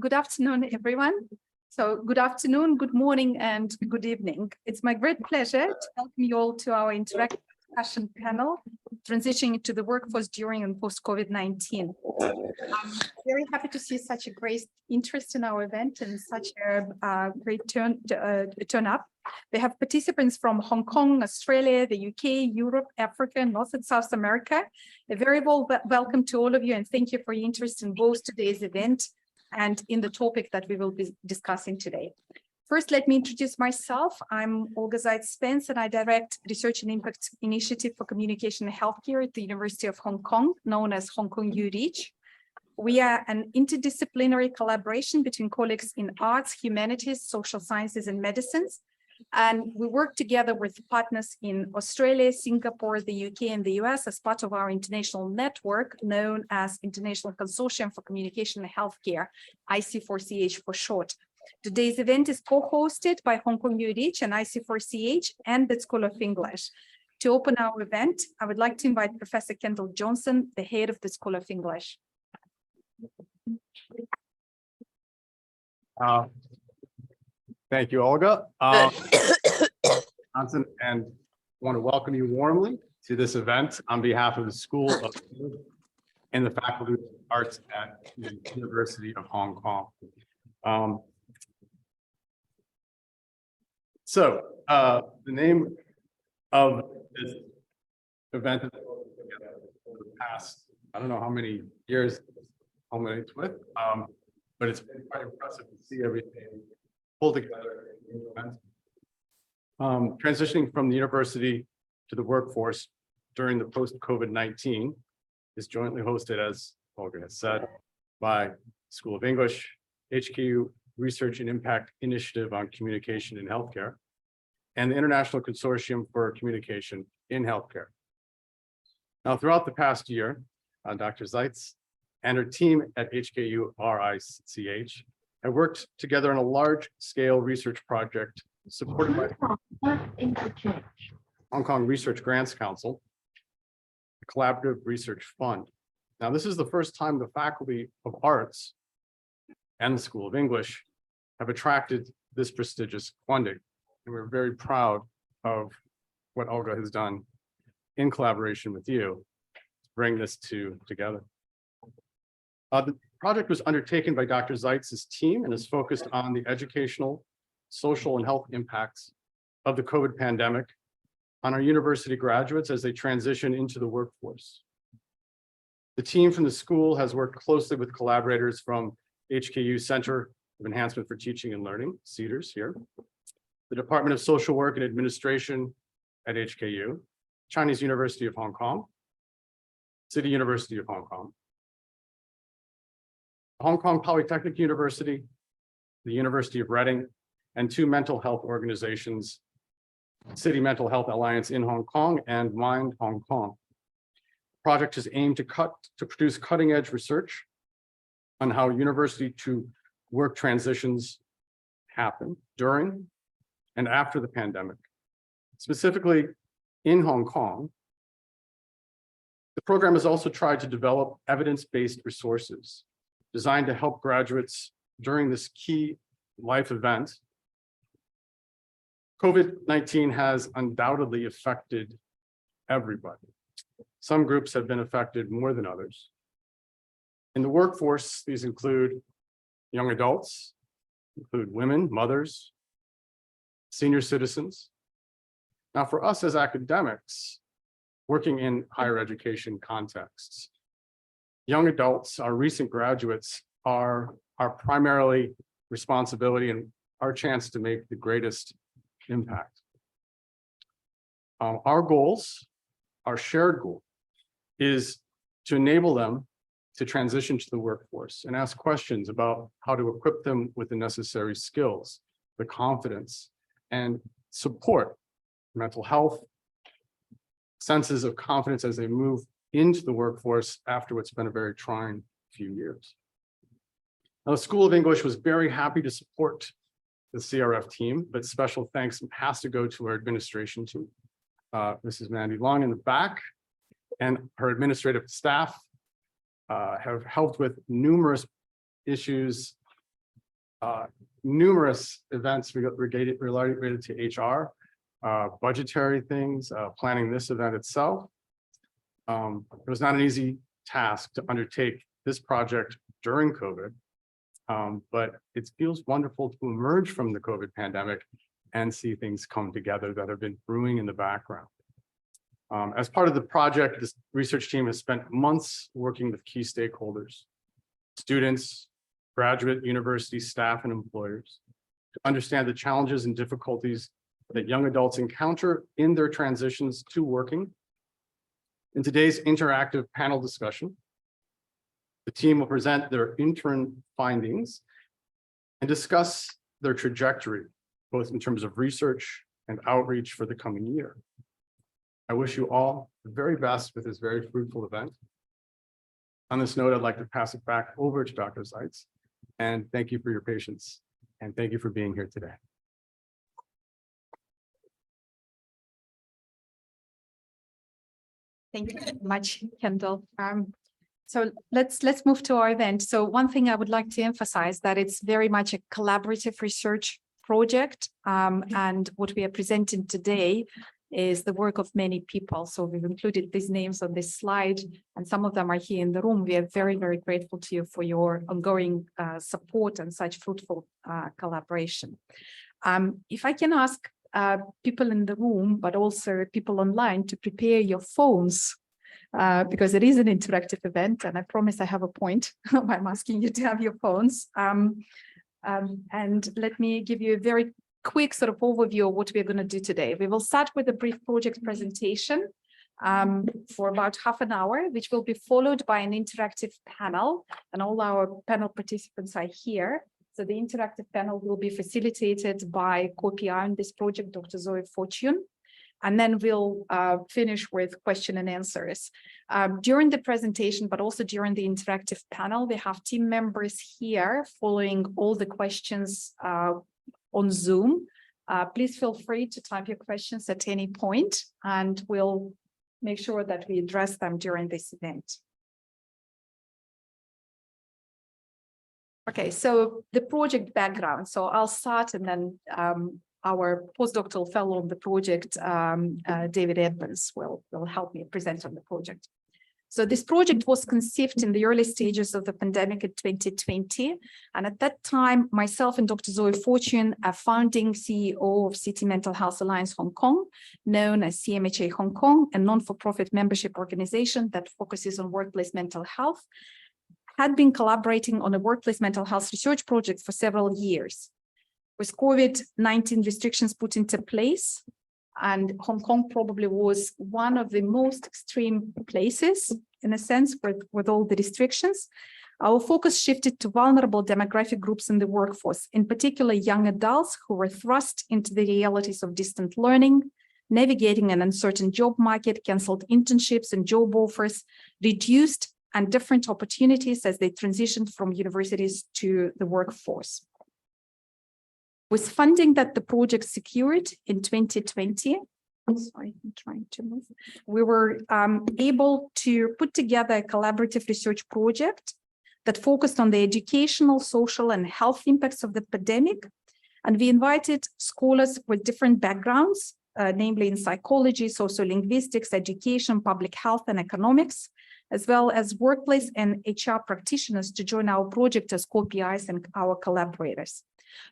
Good afternoon, everyone. So good afternoon, good morning, and good evening. It's my great pleasure to welcome you all to our interactive discussion panel, transitioning to the workforce during and post-COVID-19. I'm very happy to see such a great interest in our event and such a great turn up. We have participants from Hong Kong, Australia, the UK, Europe, Africa, North and South America. A very welcome to all of you, and thank you for your interest in both today's event and in the topic that we will be discussing today. First, let me introduce myself. I'm Olga Zeitz-Spence, and I direct Research and Impact Initiative for Communication and Healthcare at the University of Hong Kong, known as Hong Kong RIICH. We are an interdisciplinary collaboration between colleagues in arts, humanities, social sciences, and medicines. And we work together with partners in Australia, Singapore, the UK, and the US as part of our international network known as International Consortium for Communication and Healthcare, IC4CH for short. Today's event is co-hosted by Hong Kong RIICH and IC4CH and the School of English. To open our event, I would like to invite Professor Kendall Johnson, the head of the School of English. Thank you, Olga. Johnson, and want to welcome you warmly to this event on behalf of the School of English and the Faculty of Arts at the University of Hong Kong. The name of this event over the past, I don't know how many years culminates with, but it's been quite impressive to see everything pulled together. Transitioning from the university to the workforce during the post-COVID-19 is jointly hosted, as Olga has said, by School of English, HKU Research and Impact Initiative on Communication in Healthcare, and the International Consortium for Communication in Healthcare. Now, throughout the past year, Dr. Zeitz and her team at HKU RIICH have worked together on a large-scale research project supported by the Hong Kong Research Grants Council, the Collaborative Research Fund. Now, this is the first time the Faculty of Arts and the School of English have attracted this prestigious funding. And we're very proud of what Olga has done in collaboration with you to bring this together. The project was undertaken by Dr. Zeitz's team and is focused on the educational, social, and health impacts of the COVID pandemic on our university graduates as they transition into the workforce. The team from the school has worked closely with collaborators from HKU Center of Enhancement for Teaching and Learning, CEDARS here, the Department of Social Work and Administration at HKU, Chinese University of Hong Kong, City University of Hong Kong, Hong Kong Polytechnic University, the University of Reading, and two mental health organizations, City Mental Health Alliance in Hong Kong and Mind Hong Kong. The project is aimed to produce cutting-edge research on how university to work transitions happen during and after the pandemic. Specifically in Hong Kong, the program has also tried to develop evidence-based resources designed to help graduates during this key life event. COVID-19 has undoubtedly affected everybody. Some groups have been affected more than others. In the workforce, these include young adults, include women, mothers, senior citizens. Now, for us as academics, working in higher education contexts, young adults, our recent graduates, are our primarily responsibility and our chance to make the greatest impact. Our goals, our shared goal, is to enable them to transition to the workforce and ask questions about how to equip them with the necessary skills, the confidence, and support, mental health, senses of confidence as they move into the workforce after what's been a very trying few years. Now, the School of English was very happy to support the CRF team, but special thanks has to go to our administration team. Mrs. Mandy Long in the back and her administrative staff have helped with numerous issues numerous events related to HR, budgetary things, planning this event itself. It was not an easy task to undertake this project during COVID, but it feels wonderful to emerge from the COVID pandemic and see things come together that have been brewing in the background. As part of the project, this research team has spent months working with key stakeholders, students, graduate university staff, and employers to understand the challenges and difficulties that young adults encounter in their transitions to working. In today's interactive panel discussion, the team will present their interim findings and discuss their trajectory, both in terms of research and outreach for the coming year. I wish you all the very best with this very fruitful event. On this note, I'd like to pass it back over to Dr. Zeitz, and thank you for your patience, and thank you for being here today. Thank you very much, Kendall. So let's move to our event. So one thing I would like to emphasize that it's very much a collaborative research project, and what we are presenting today is the work of many people. So we've included these names on this slide, and some of them are here in the room. We are very, very grateful to you for your ongoing support and such fruitful collaboration. If I can ask people in the room, but also people online, to prepare your phones, because it is an interactive event, and I promise I have a point why I'm asking you to have your phones. And let me give you a very quick sort of overview of what we're going to do today. We will start with a brief project presentation for about half an hour, which will be followed by an interactive panel, and all our panel participants are here. So the interactive panel will be facilitated by co-PI on this project, Dr. Zoe Fortune, and then we'll finish with question and answers. During the presentation, but also during the interactive panel, we have team members here following all the questions on Zoom. Please feel free to type your questions at any point, and we'll make sure that we address them during this event. Okay, so the project background. So I'll start, and then our postdoctoral fellow on the project, David Edmonds, will help me present on the project. So this project was conceived in the early stages of the pandemic in 2020. And at that time, myself and Dr. Zoe Fortune, a founding CEO of City Mental Health Alliance Hong Kong, known as CMHA Hong Kong, a non-for-profit membership organization that focuses on workplace mental health, had been collaborating on a workplace mental health research project for several years. With COVID-19 restrictions put into place, and Hong Kong probably was one of the most extreme places, in a sense, with all the restrictions, our focus shifted to vulnerable demographic groups in the workforce, in particular young adults who were thrust into the realities of distant learning, navigating an uncertain job market, canceled internships and job offers, reduced and different opportunities as they transitioned from universities to the workforce. With funding that the project secured in 2020, sorry, I'm trying to move. We were able to put together a collaborative research project that focused on the educational, social, and health impacts of the pandemic. And we invited scholars with different backgrounds, namely in psychology, sociolinguistics, education, public health, and economics, as well as workplace and HR practitioners to join our project as co-PIs and our collaborators.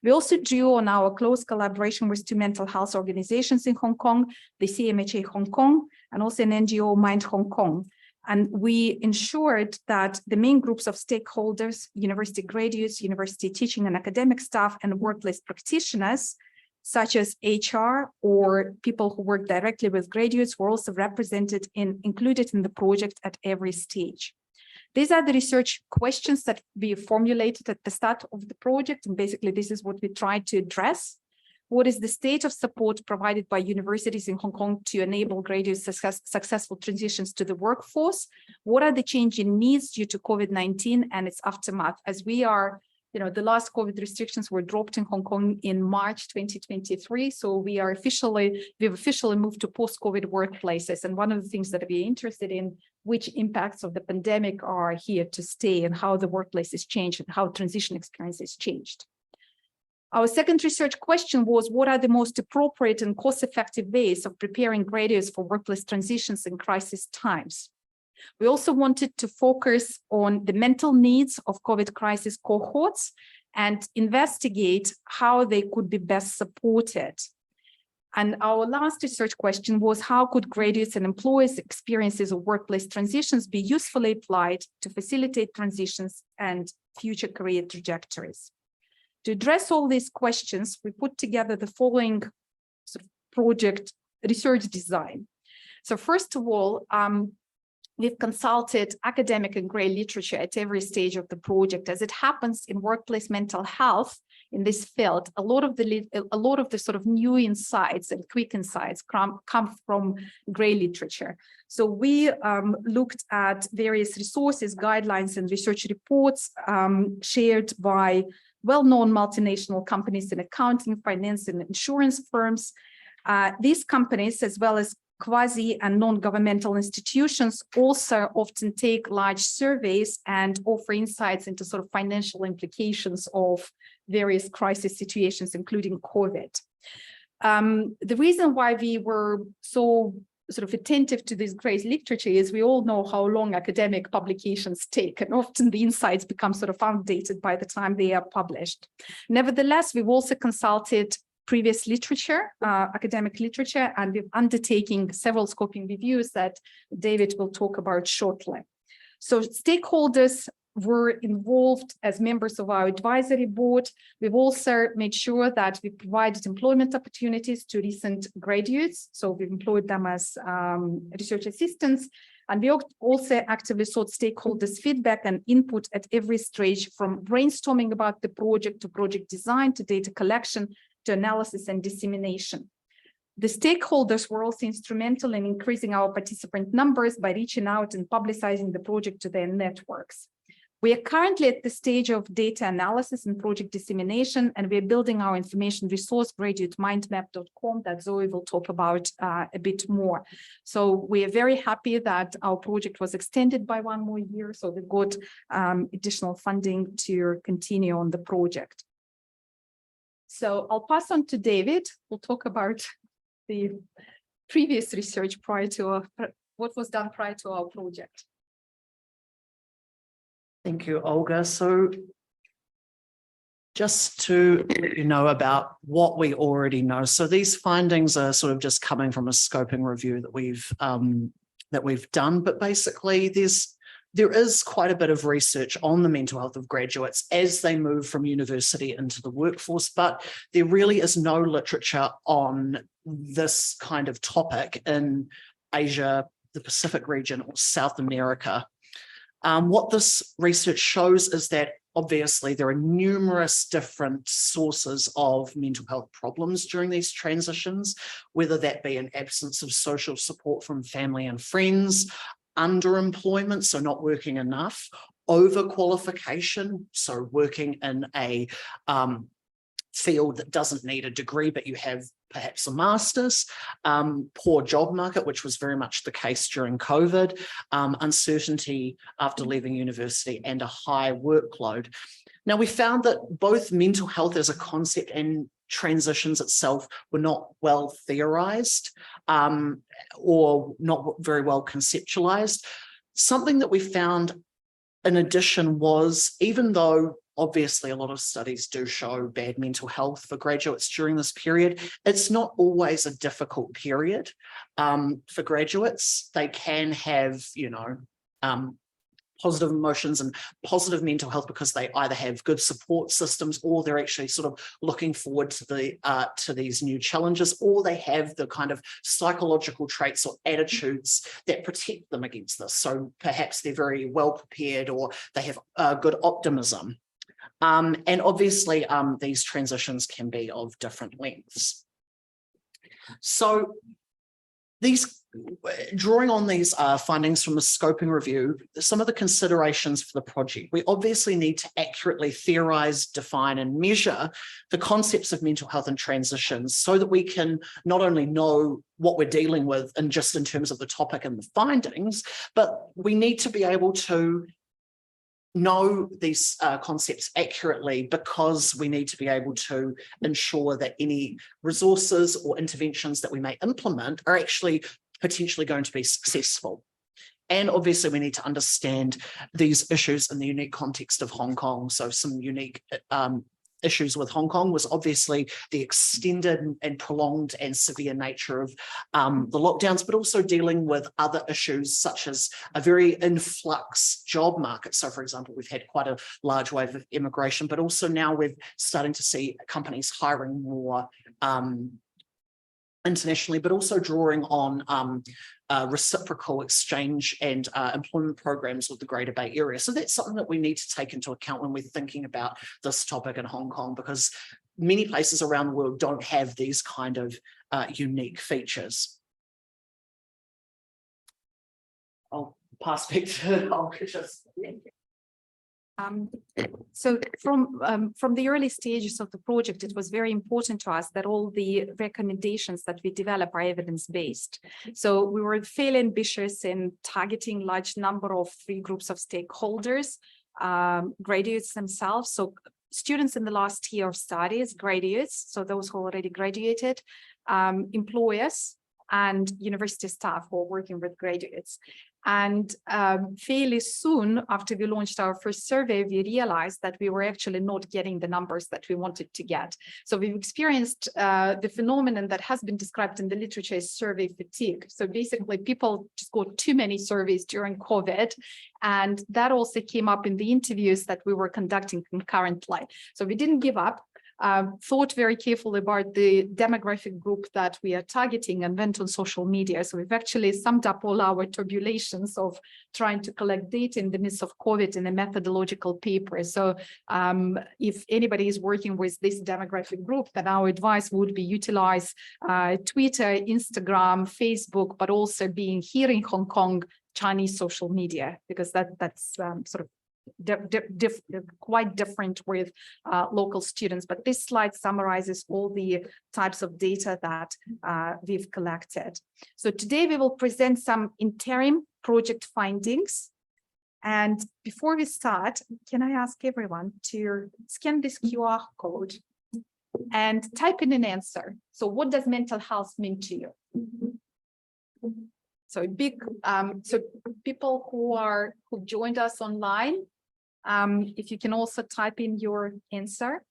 We also drew on our close collaboration with two mental health organizations in Hong Kong, the CMHA Hong Kong, and also an NGO, Mind Hong Kong. And we ensured that the main groups of stakeholders, university graduates, university teaching and academic staff, and workplace practitioners, such as HR or people who work directly with graduates, were also represented and included in the project at every stage. These are the research questions that we formulated at the start of the project. And basically, this is what we tried to address. What is the state of support provided by universities in Hong Kong to enable graduates successful transitions to the workforce? What are the changing needs due to COVID-19 and its aftermath? As we are, the last COVID restrictions were dropped in Hong Kong in March 2023. So we've officially moved to post-COVID workplaces. And one of the things that we're interested in, which impacts of the pandemic are here to stay, and how the workplace has changed and how transition experience has changed. Our second research question was, what are the most appropriate and cost-effective ways of preparing graduates for workplace transitions in crisis times? We also wanted to focus on the mental needs of COVID crisis cohorts and investigate how they could be best supported. And our last research question was, how could graduates and employees' experiences of workplace transitions be usefully applied to facilitate transitions and future career trajectories? To address all these questions, we put together the following sort of project research design. So first of all, we've consulted academic and grey literature at every stage of the project. As it happens in workplace mental health in this field, a lot of the sort of new insights and quick insights come from grey literature. So we looked at various resources, guidelines, and research reports shared by well-known multinational companies in accounting, finance, and insurance firms. These companies, as well as quasi and non-governmental institutions, also often take large surveys and offer insights into sort of financial implications of various crisis situations, including COVID. The reason why we were so sort of attentive to this great literature is we all know how long academic publications take, and often the insights become sort of outdated by the time they are published. Nevertheless, we've also consulted previous literature, academic literature, and we're undertaking several scoping reviews that David will talk about shortly. So stakeholders were involved as members of our advisory board. We've also made sure that we provided employment opportunities to recent graduates. So we've employed them as research assistants. And we also actively sought stakeholders' feedback and input at every stage, from brainstorming about the project to project design to data collection to analysis and dissemination. The stakeholders were also instrumental in increasing our participant numbers by reaching out and publicizing the project to their networks. We are currently at the stage of data analysis and project dissemination, and we're building our information resource, graduatemindmap.com, that Zoe will talk about a bit more. So we are very happy that our project was extended by 1 more year, so we've got additional funding to continue on the project. So I'll pass on to David. We'll talk about the previous research prior to what was done prior to our project. Thank you, Olga. So just to let you know about what we already know. So these findings are sort of just coming from a scoping review that we've done, but basically there is quite a bit of research on the mental health of graduates as they move from university into the workforce, but there really is no literature on this kind of topic in Asia, the Pacific region, or South America. What this research shows is that obviously there are numerous different sources of mental health problems during these transitions, whether that be an absence of social support from family and friends, underemployment, so not working enough, overqualification, so working in a field that doesn't need a degree, but you have perhaps a master's, poor job market, which was very much the case during COVID, uncertainty after leaving university, and a high workload. Now, we found that both mental health as a concept and transitions itself were not well theorized or not very well conceptualized. Something that we found in addition was, even though obviously a lot of studies do show bad mental health for graduates during this period, it's not always a difficult period for graduates. They can have, positive emotions and positive mental health because they either have good support systems, or they're actually sort of looking forward to these new challenges, or they have the kind of psychological traits or attitudes that protect them against this. So perhaps they're very well prepared, or they have good optimism. And obviously, these transitions can be of different lengths. So drawing on these findings from the scoping review, some of the considerations for the project: we obviously need to accurately theorize, define, and measure the concepts of mental health and transitions so that we can not only know what we're dealing with in terms of the topic and the findings, but we need to be able to know these concepts accurately, because we need to be able to ensure that any resources or interventions that we may implement are actually potentially going to be successful. And obviously we need to understand these issues in the unique context of Hong Kong. So some unique issues with Hong Kong was obviously the extended and prolonged and severe nature of the lockdowns, but also dealing with other issues such as a very influx job market. So for example, we've had quite a large wave of immigration, but also now we're starting to see companies hiring more internationally, but also drawing on reciprocal exchange and employment programs with the Greater Bay Area. So that's something that we need to take into account when we're thinking about this topic in Hong Kong, because many places around the world don't have these kind of unique features. I'll pass back to Olga. So from the early stages of the project, it was very important to us that all the recommendations that we develop are evidence-based. So we were fairly ambitious in targeting large number of 3 groups of stakeholders, graduates themselves. So students in the last year of studies, graduates, so those who already graduated, employers, and university staff who are working with graduates. And fairly soon after we launched our first survey, we realized that we were actually not getting the numbers that we wanted to get. So we've experienced the phenomenon that has been described in the literature as survey fatigue. So basically people just got too many surveys during COVID. And that also came up in the interviews that we were conducting concurrently. So we didn't give up. Thought very carefully about the demographic group that we are targeting and went on social media. So we've actually summed up all our turbulations of trying to collect data in the midst of COVID in a methodological paper. So if anybody is working with this demographic group, then our advice would be utilize Twitter, Instagram, Facebook, but also being here in Hong Kong, Chinese social media, because that's sort of quite different with local students. But this slide summarizes all the types of data that we've collected. So today we will present some interim project findings. And before we start, can I ask everyone to scan this QR code and type in an answer? So what does mental health mean to you? So so people who joined us online, if you can also type in your answer.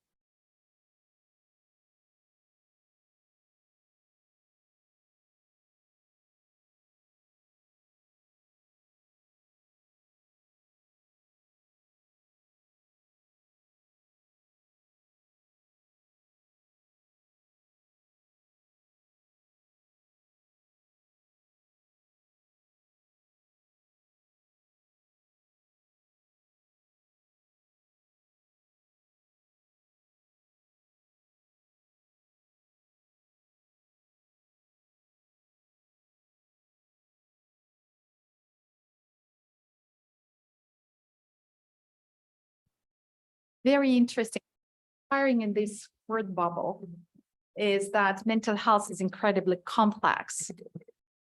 Very interesting. Firing in this word bubble is that mental health is incredibly complex,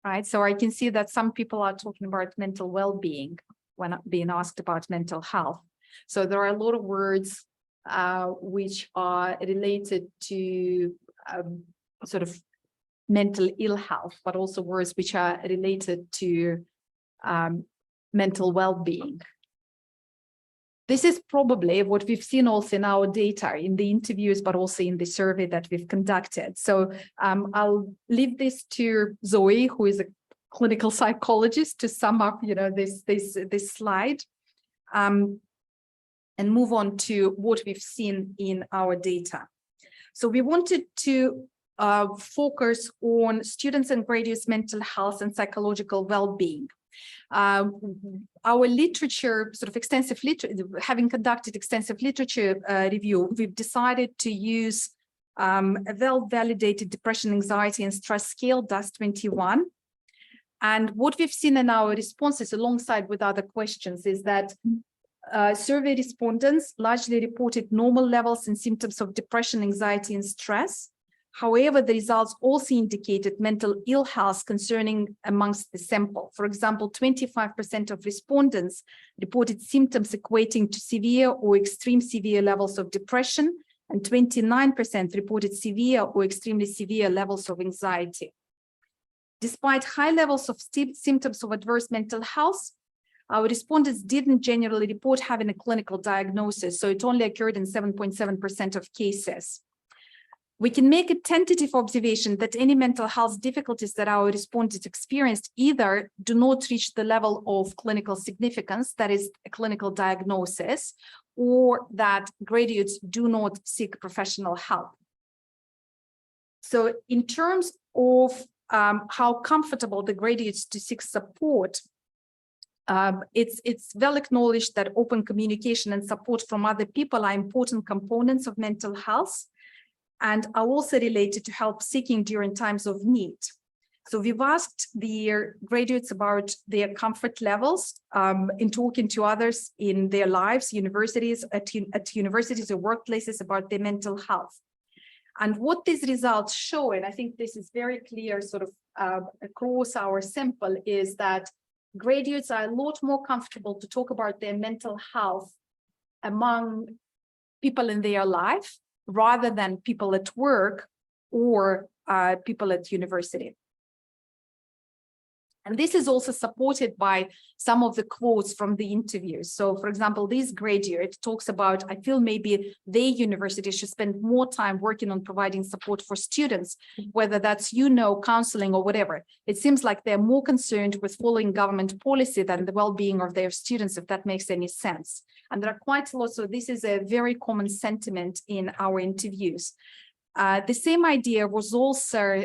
right? So I can see that some people are talking about mental well-being when being asked about mental health. So there are a lot of words which are related to sort of mental ill health, but also words which are related to mental well-being. This is probably what we've seen also in our data, in the interviews, but also in the survey that we've conducted. So I'll leave this to Zoe, who is a clinical psychologist, to sum up, this slide, and move on to what we've seen in our data. So we wanted to focus on students and graduates' mental health and psychological well-being. Our literature, sort of extensive literature, having conducted extensive literature review, we've decided to use a well-validated depression, anxiety, and stress scale, DAS-21. And what we've seen in our responses alongside with other questions is that survey respondents largely reported normal levels and symptoms of depression, anxiety, and stress. However, the results also indicated mental ill health concerning amongst the sample. For example, 25% of respondents reported symptoms equating to severe or extreme severe levels of depression, and 29% reported severe or extremely severe levels of anxiety. Despite high levels of symptoms of adverse mental health, our respondents didn't generally report having a clinical diagnosis, so it only occurred in 7.7% of cases. We can make a tentative observation that any mental health difficulties that our respondents experienced either do not reach the level of clinical significance, that is a clinical diagnosis, or that graduates do not seek professional help. So in terms of how comfortable the graduates to seek support, it's well acknowledged that open communication and support from other people are important components of mental health, and are also related to help seeking during times of need. So we've asked the graduates about their comfort levels in talking to others in their lives, universities, at universities or workplaces about their mental health. And what these results show, and I think this is very clear sort of across our sample, is that graduates are a lot more comfortable to talk about their mental health among people in their life, rather than people at work or people at university. And this is also supported by some of the quotes from the interviews. So for example, this graduate talks about, I feel maybe their university should spend more time working on providing support for students, whether that's, counseling or whatever. It seems like they're more concerned with following government policy than the well-being of their students, if that makes any sense. And there are quite a lot, so this is a very common sentiment in our interviews. The same idea was also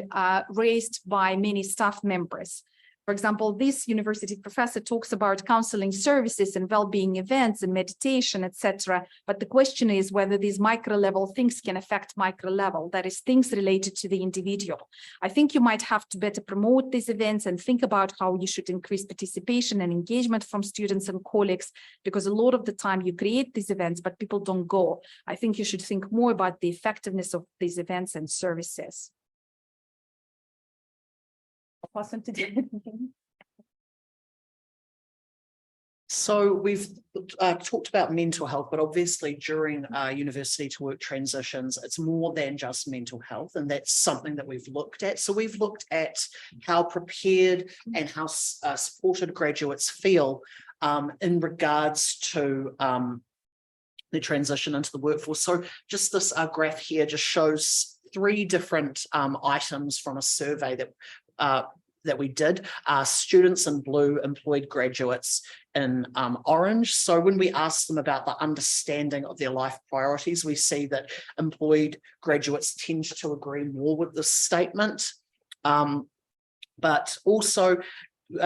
raised by many staff members. For example, this university professor talks about counseling services and well-being events and meditation, etc. But the question is whether these micro-level things can affect micro-level, that is, things related to the individual. I think you might have to better promote these events and think about how you should increase participation and engagement from students and colleagues, because a lot of the time you create these events, but people don't go. I think you should think more about the effectiveness of these events and services. So we've talked about mental health, but obviously during university to work transitions, it's more than just mental health, and that's something that we've looked at. So we've looked at how prepared and how supported graduates feel in regards to the transition into the workforce. So just this graph here just shows 3 different items from a survey that we did. Students in blue, employed graduates in orange. So when we asked them about the understanding of their life priorities, we see that employed graduates tend to agree more with this statement. But also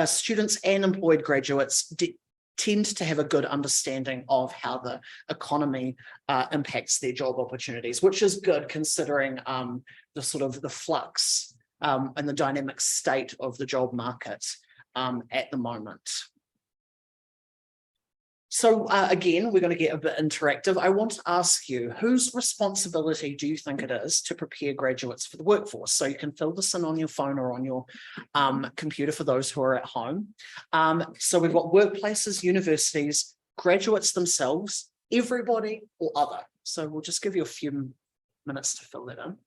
students and employed graduates tend to have a good understanding of how the economy impacts their job opportunities, which is good considering the flux and the dynamic state of the job market at the moment. So again, we're going to get a bit interactive. I want to ask you, whose responsibility do you think it is to prepare graduates for the workforce? So you can fill this in on your phone or on your computer for those who are at home. So we've got workplaces, universities, graduates themselves, everybody or other. So we'll just give you a few minutes to fill that in.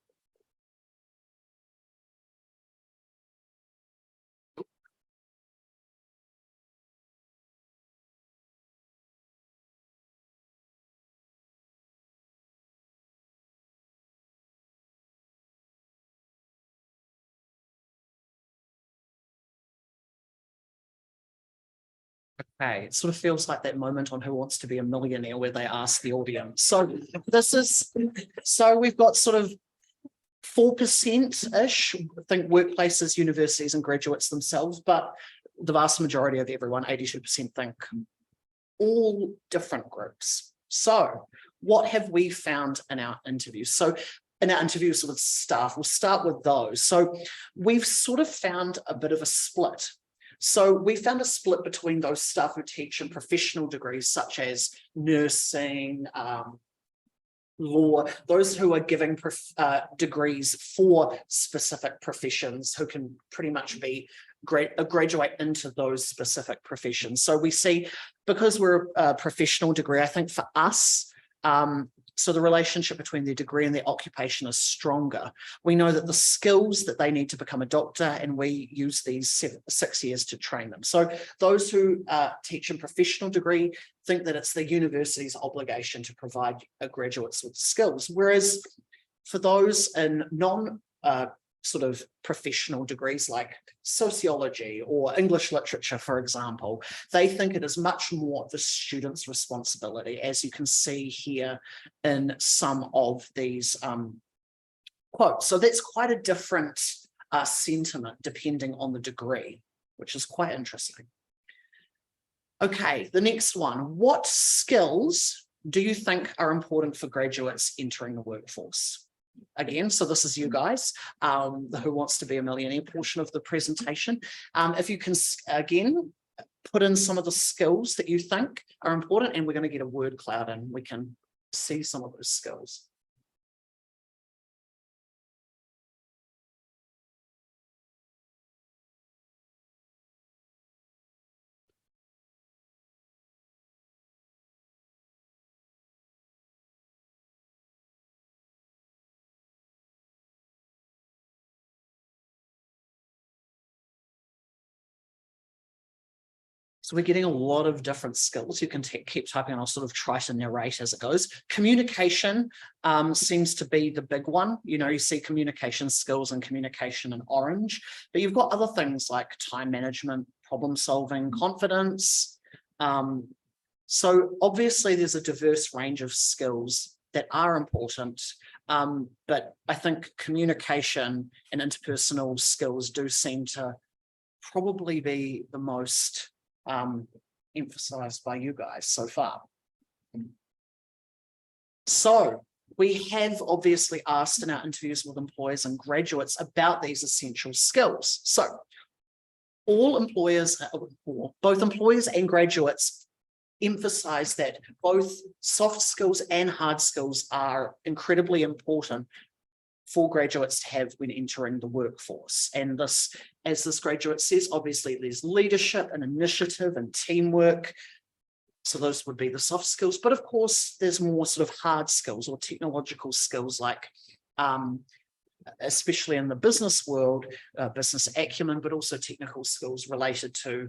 Okay, it sort of feels like that moment on Who Wants to Be a Millionaire where they ask the audience. So we've got sort of 4%-ish, I think, workplaces, universities and graduates themselves, but the vast majority of everyone, 82%, think all different groups. So what have we found in our interviews? So in our interviews with staff, we'll start with those. So we've sort of found a bit of a split. So we found a split between those staff who teach in professional degrees such as nursing, law, those who are giving degrees for specific professions, who can pretty much be graduate into those specific professions. So we see, because we're a professional degree, I think for us, so the relationship between their degree and their occupation is stronger. We know that the skills that they need to become a doctor, and we use these 6 years to train them. So those who teach in professional degree think that it's the university's obligation to provide graduates with skills. Whereas for those in sort of professional degrees like sociology or English literature, for example, they think it is much more the student's responsibility, as you can see here in some of these quotes. So that's quite a different sentiment depending on the degree, which is quite interesting. Okay, the next one. What skills do you think are important for graduates entering the workforce? Again, so this is you guys, the Who Wants to Be a Millionaire portion of the presentation. If you can, again, put in some of the skills that you think are important, and we're going to get a word cloud and we can see some of those skills. So we're getting a lot of different skills. You can keep typing and I'll sort of try to narrate as it goes. Communication seems to be the big one. You know, you see communication skills and communication in orange, but you've got other things like time management, problem solving, confidence. So obviously there's a diverse range of skills that are important, but I think communication and interpersonal skills do seem to probably be the most emphasized by you guys so far. So we have obviously asked in our interviews with employers and graduates about these essential skills. So all employers, both employers and graduates, emphasize that both soft skills and hard skills are incredibly important for graduates to have when entering the workforce. And this, as this graduate says, obviously there's leadership and initiative and teamwork. So those would be the soft skills. But of course, there's more sort of hard skills or technological skills like, especially in the business world, business acumen, but also technical skills related to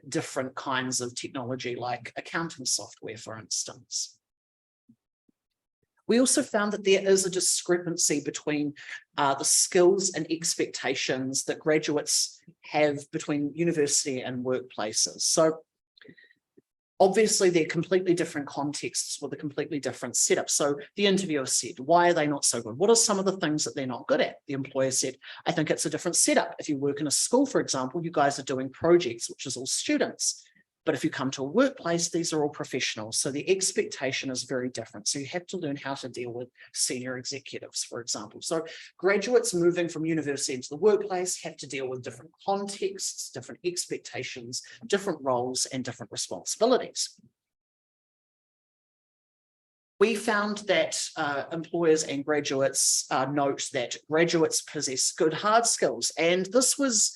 different kinds of technology like accounting software, for instance. We also found that there is a discrepancy between the skills and expectations that graduates have between university and workplaces. So obviously they're completely different contexts with a completely different setup. So the interviewer said, why are they not so good? What are some of the things that they're not good at? The employer said, I think it's a different setup. If you work in a school, for example, you guys are doing projects, which is all students. But if you come to a workplace, these are all professionals. So the expectation is very different. So you have to learn how to deal with senior executives, for example. So graduates moving from university into the workplace have to deal with different contexts, different expectations, different roles, and different responsibilities. We found that employers and graduates note that graduates possess good hard skills. And this was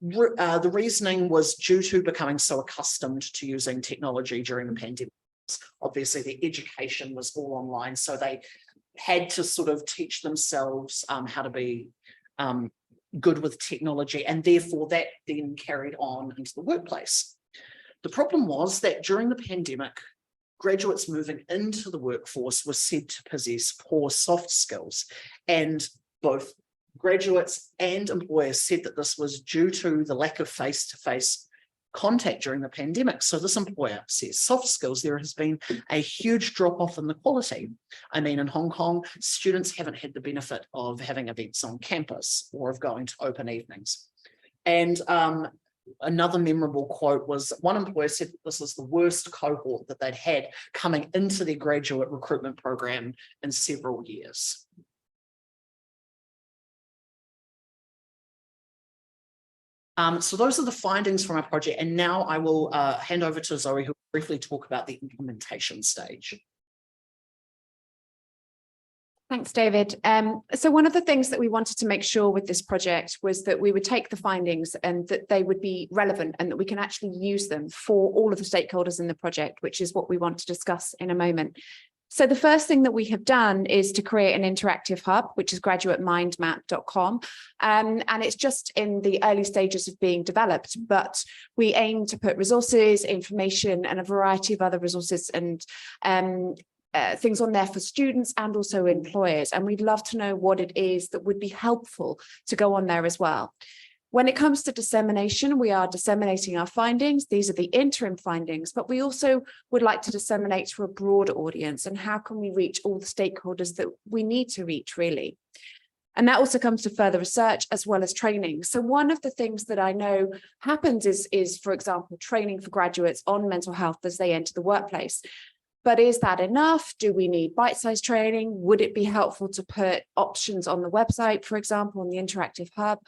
the reasoning was due to becoming so accustomed to using technology during the pandemic. Obviously, their education was all online, so they had to sort of teach themselves how to be good with technology, and therefore that then carried on into the workplace. The problem was that during the pandemic, graduates moving into the workforce were said to possess poor soft skills, and both graduates and employers said that this was due to the lack of face-to-face contact during the pandemic. So this employer says soft skills, there has been a huge drop-off in the quality. I mean, in Hong Kong, students haven't had the benefit of having events on campus or of going to open evenings. And another memorable quote was one employer said that this is the worst cohort that they'd had coming into their graduate recruitment program in several years. So those are the findings from our project. And now I will hand over to Zoe, who will briefly talk about the implementation stage. Thanks, David. So one of the things that we wanted to make sure with this project was that we would take the findings and that they would be relevant and that we can actually use them for all of the stakeholders in the project, which is what we want to discuss in a moment. So the first thing that we have done is to create an interactive hub, which is graduatemindmap.com. And it's just in the early stages of being developed, but we aim to put resources, information, and a variety of other resources and things on there for students and also employers. And we'd love to know what it is that would be helpful to go on there as well. When it comes to dissemination, we are disseminating our findings. These are the interim findings, but we also would like to disseminate to a broader audience. And how can we reach all the stakeholders that we need to reach, really? And that also comes to further research as well as training. So one of the things that I know happens is, for example, training for graduates on mental health as they enter the workplace. But is that enough? Do we need bite-sized training? Would it be helpful to put options on the website, for example, on the interactive hub?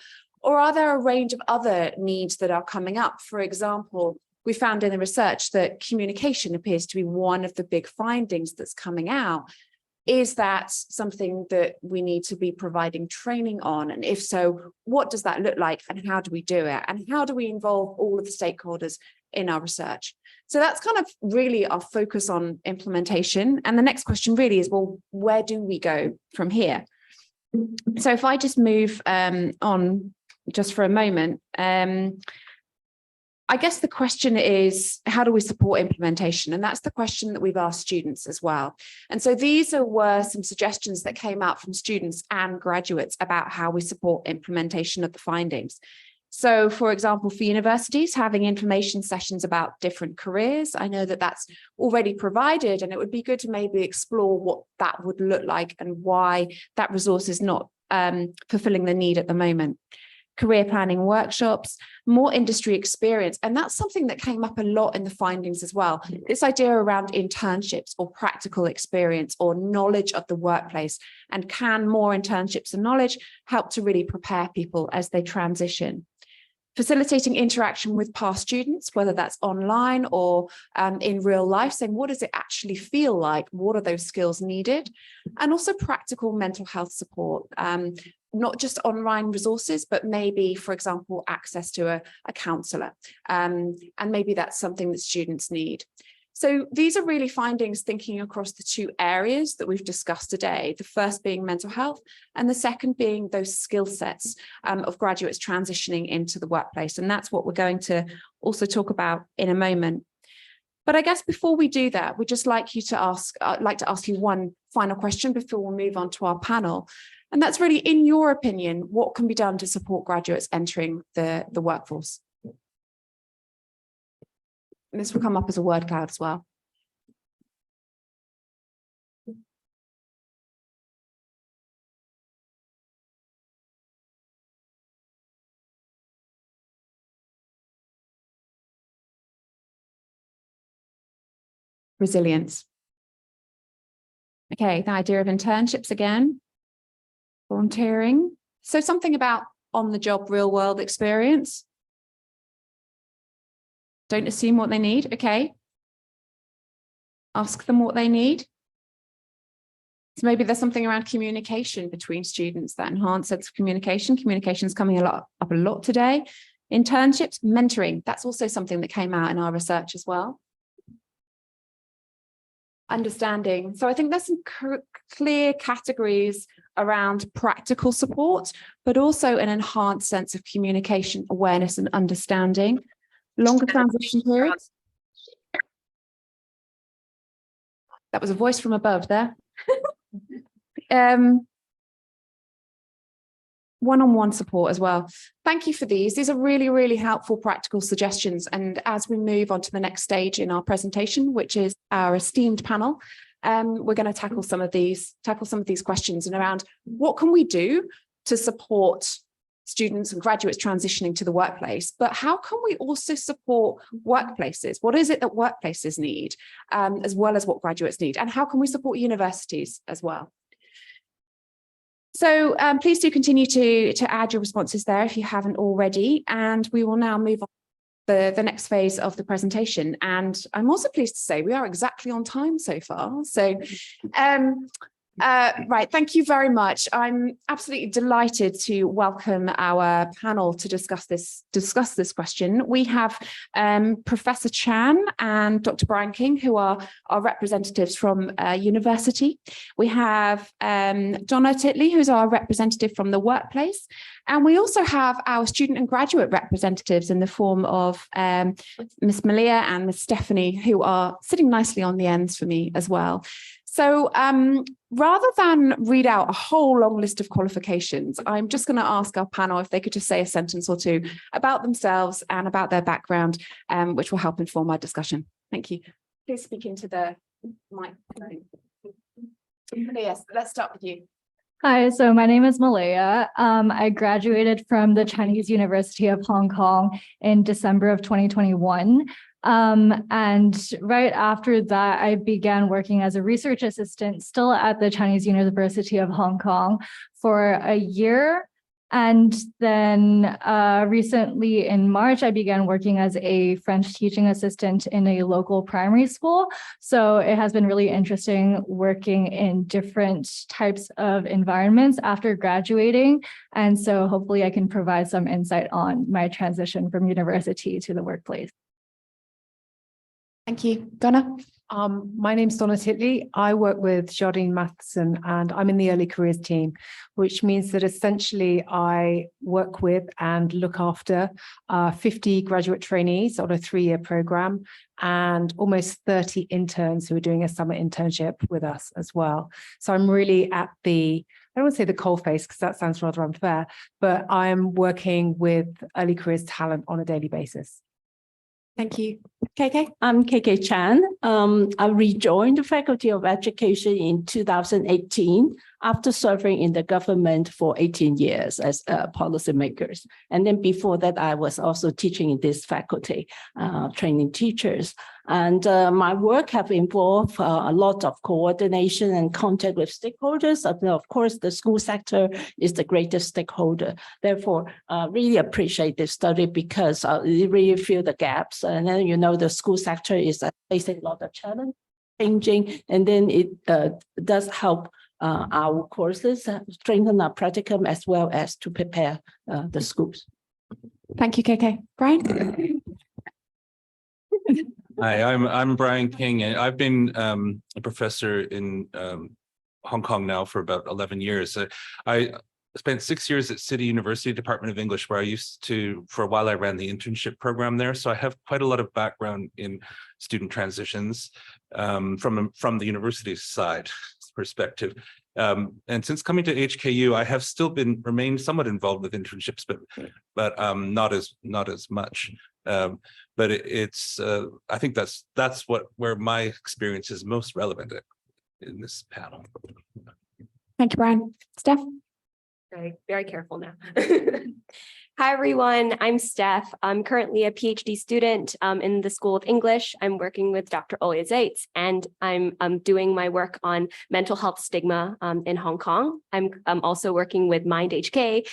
Or are there a range of other needs that are coming up? For example, we found in the research that communication appears to be one of the big findings that's coming out. Is that something that we need to be providing training on? And if so, what does that look like and how do we do it? And how do we involve all of the stakeholders in our research? So that's kind of really our focus on implementation. And the next question really is, well, where do we go from here? So if I just move on just for a moment, I guess the question is, how do we support implementation? And that's the question that we've asked students as well. And so these were some suggestions that came out from students and graduates about how we support implementation of the findings. So, for example, for universities, having information sessions about different careers, I know that that's already provided, and it would be good to maybe explore what that would look like and why that resource is not fulfilling the need at the moment. Career planning workshops, more industry experience. And that's something that came up a lot in the findings as well. This idea around internships or practical experience or knowledge of the workplace. And can more internships and knowledge help to really prepare people as they transition? Facilitating interaction with past students, whether that's online or in real life, saying what does it actually feel like? What are those skills needed? And also practical mental health support. Not just online resources, but maybe, for example, access to a counsellor. And maybe that's something that students need. So these are really findings thinking across the two areas that we've discussed today, the first being mental health and the second being those skill sets of graduates transitioning into the workplace. And that's what we're going to also talk about in a moment. But I guess before we do that, we'd just like you to ask, I'd like to ask you one final question before we move on to our panel. And that's really, in your opinion, what can be done to support graduates entering the workforce? And this will come up as a word cloud as well. Resilience. Okay, the idea of internships again. Volunteering. So something about on-the-job real-world experience. Don't assume what they need. Okay. Ask them what they need. So maybe there's something around communication between students that enhance sense of communication. Communication is coming up a lot today. Internships, mentoring. That's also something that came out in our research as well. Understanding. So I think there's some clear categories around practical support, but also an enhanced sense of communication, awareness, and understanding. Longer transition periods. That was a voice from above there. One-on-one support as well. Thank you for these. These are really, really helpful practical suggestions. And as we move on to the next stage in our presentation, which is our esteemed panel, we're going to tackle some of these questions and around what can we do to support students and graduates transitioning to the workplace, but how can we also support workplaces? What is it that workplaces need, as well as what graduates need? And how can we support universities as well? So please do continue to add your responses there if you haven't already, and we will now move on to the next phase of the presentation. And I'm also pleased to say we are exactly on time so far. So Right, thank you very much. I'm absolutely delighted to welcome our panel to discuss this question. We have Professor Chan and Dr. Brian King, who are our representatives from university. We have Donna Titley, who's our representative from the workplace. And we also have our student and graduate representatives in the form of Miss Malia and Miss Stephanie, who are sitting nicely on the ends for me as well. So rather than read out a whole long list of qualifications, I'm just going to ask our panel if they could just say a sentence or two about themselves and about their background, which will help inform our discussion. Thank you. Please speak into the mic. Yes, let's start with you. Hi, so my name is Malaya. I graduated from the Chinese University of Hong Kong in December of 2021. And right after that, I began working as a research assistant still at the Chinese University of Hong Kong for a year. And then recently in March, I began working as a French teaching assistant in a local primary school. So it has been really interesting working in different types of environments after graduating. And so hopefully I can provide some insight on my transition from university to the workplace. Thank you. Donna? My name's Donna Titley. I work with Jardine Matheson and I'm in the early careers team, which means that essentially I work with and look after 50 graduate trainees on a 3-year program and almost 30 interns who are doing a summer internship with us as well. So I'm really at I don't want to say the coalface because that sounds rather unfair, but I'm working with early careers talent on a daily basis. Thank you. KK? I'm KK Chan. I rejoined the Faculty of Education in 2018 after serving in the government for 18 years as policymakers. And then before that, I was also teaching in this faculty, training teachers. And my work have involved a lot of coordination and contact with stakeholders. Of course, the school sector is the greatest stakeholder. Therefore, really appreciate this study because you really feel the gaps. And then, the school sector is facing a lot of challenge, changing, and then it does help our courses strengthen our practicum as well as to prepare the schools. Thank you, KK. Brian? Hi, I'm Brian King, and I've been a professor in Hong Kong now for about 11 years. I spent 6 years at City University Department of English, where I used to, for a while, I ran the internship program there. So I have quite a lot of background in student transitions from the university side perspective. And since coming to HKU, I have still remained somewhat involved with internships, but not as much. But it's I think that's where my experience is most relevant in this panel. Thank you, Brian. Steph? Very careful now. Hi, everyone. I'm Steph. I'm currently a PhD student in the School of English. I'm working with Dr. Oya Zaitz, and I'm doing my work on mental health stigma in Hong Kong. I'm also working with Mind HK.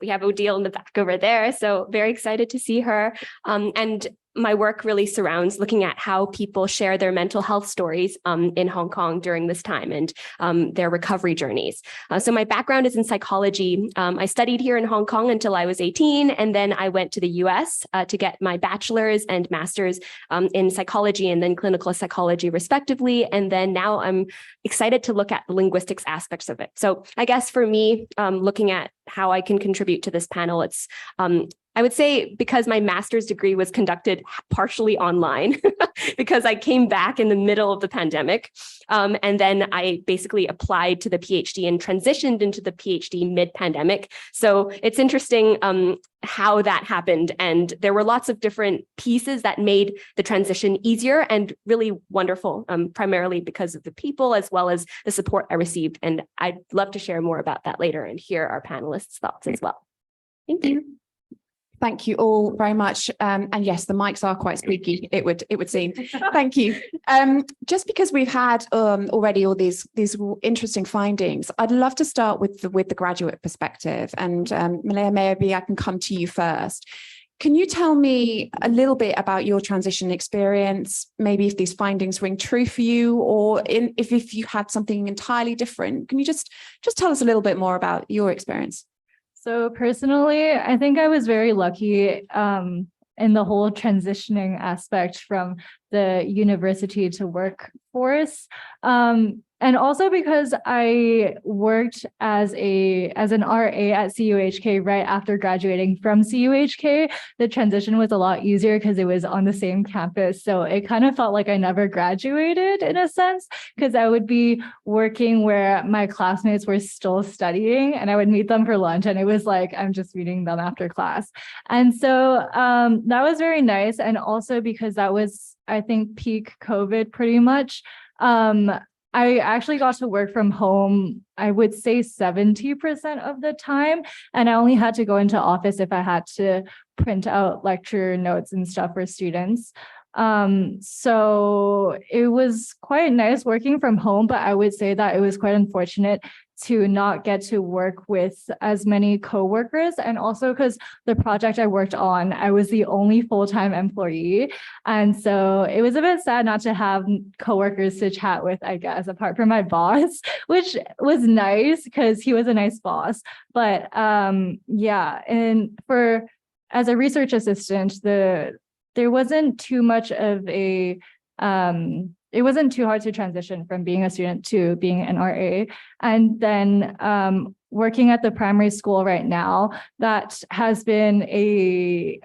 We have Odile in the back over there, so very excited to see her. And my work really surrounds looking at how people share their mental health stories in Hong Kong during this time and their recovery journeys. So my background is in psychology. I studied here in Hong Kong until I was 18, and then I went to the US to get my bachelor's and master's in psychology and then clinical psychology respectively. And then now I'm excited to look at the linguistics aspects of it. So I guess for me, looking at how I can contribute to this panel, it's I would say because my master's degree was conducted partially online because I came back in the middle of the pandemic. And then I basically applied to the PhD and transitioned into the PhD mid-pandemic. So it's interesting how that happened. And there were lots of different pieces that made the transition easier and really wonderful, primarily because of the people as well as the support I received. And I'd love to share more about that later and hear our panelists' thoughts as well. Thank you. Thank you all very much. And yes, the mics are quite squeaky, it would seem. Thank you. Just because we've had already all these interesting findings, I'd love to start with the graduate perspective. And Malaya, maybe I can come to you first. Can you tell me a little bit about your transition experience? Maybe if these findings ring true for you, or if you had something entirely different. Can you just tell us a little bit more about your experience? So personally, I think I was very lucky in the whole transitioning aspect from the university to workforce. And also because I worked as an RA at CUHK right after graduating from CUHK, the transition was a lot easier because it was on the same campus. So it kind of felt like I never graduated in a sense, because I would be working where my classmates were still studying and I would meet them for lunch. And it was like, I'm just meeting them after class. And so that was very nice. And also because that was, I think, peak COVID pretty much. I actually got to work from home, I would say 70% of the time. And I only had to go into office if I had to print out lecture notes and stuff for students. So it was quite nice working from home, but I would say that it was quite unfortunate to not get to work with as many coworkers. And also because the project I worked on, I was the only full-time employee. And so it was a bit sad not to have coworkers to chat with, I guess, apart from my boss, which was nice because he was a nice boss. But yeah, and as a research assistant, there wasn't too much of a it wasn't too hard to transition from being a student to being an RA. And then working at the primary school right now, that has been a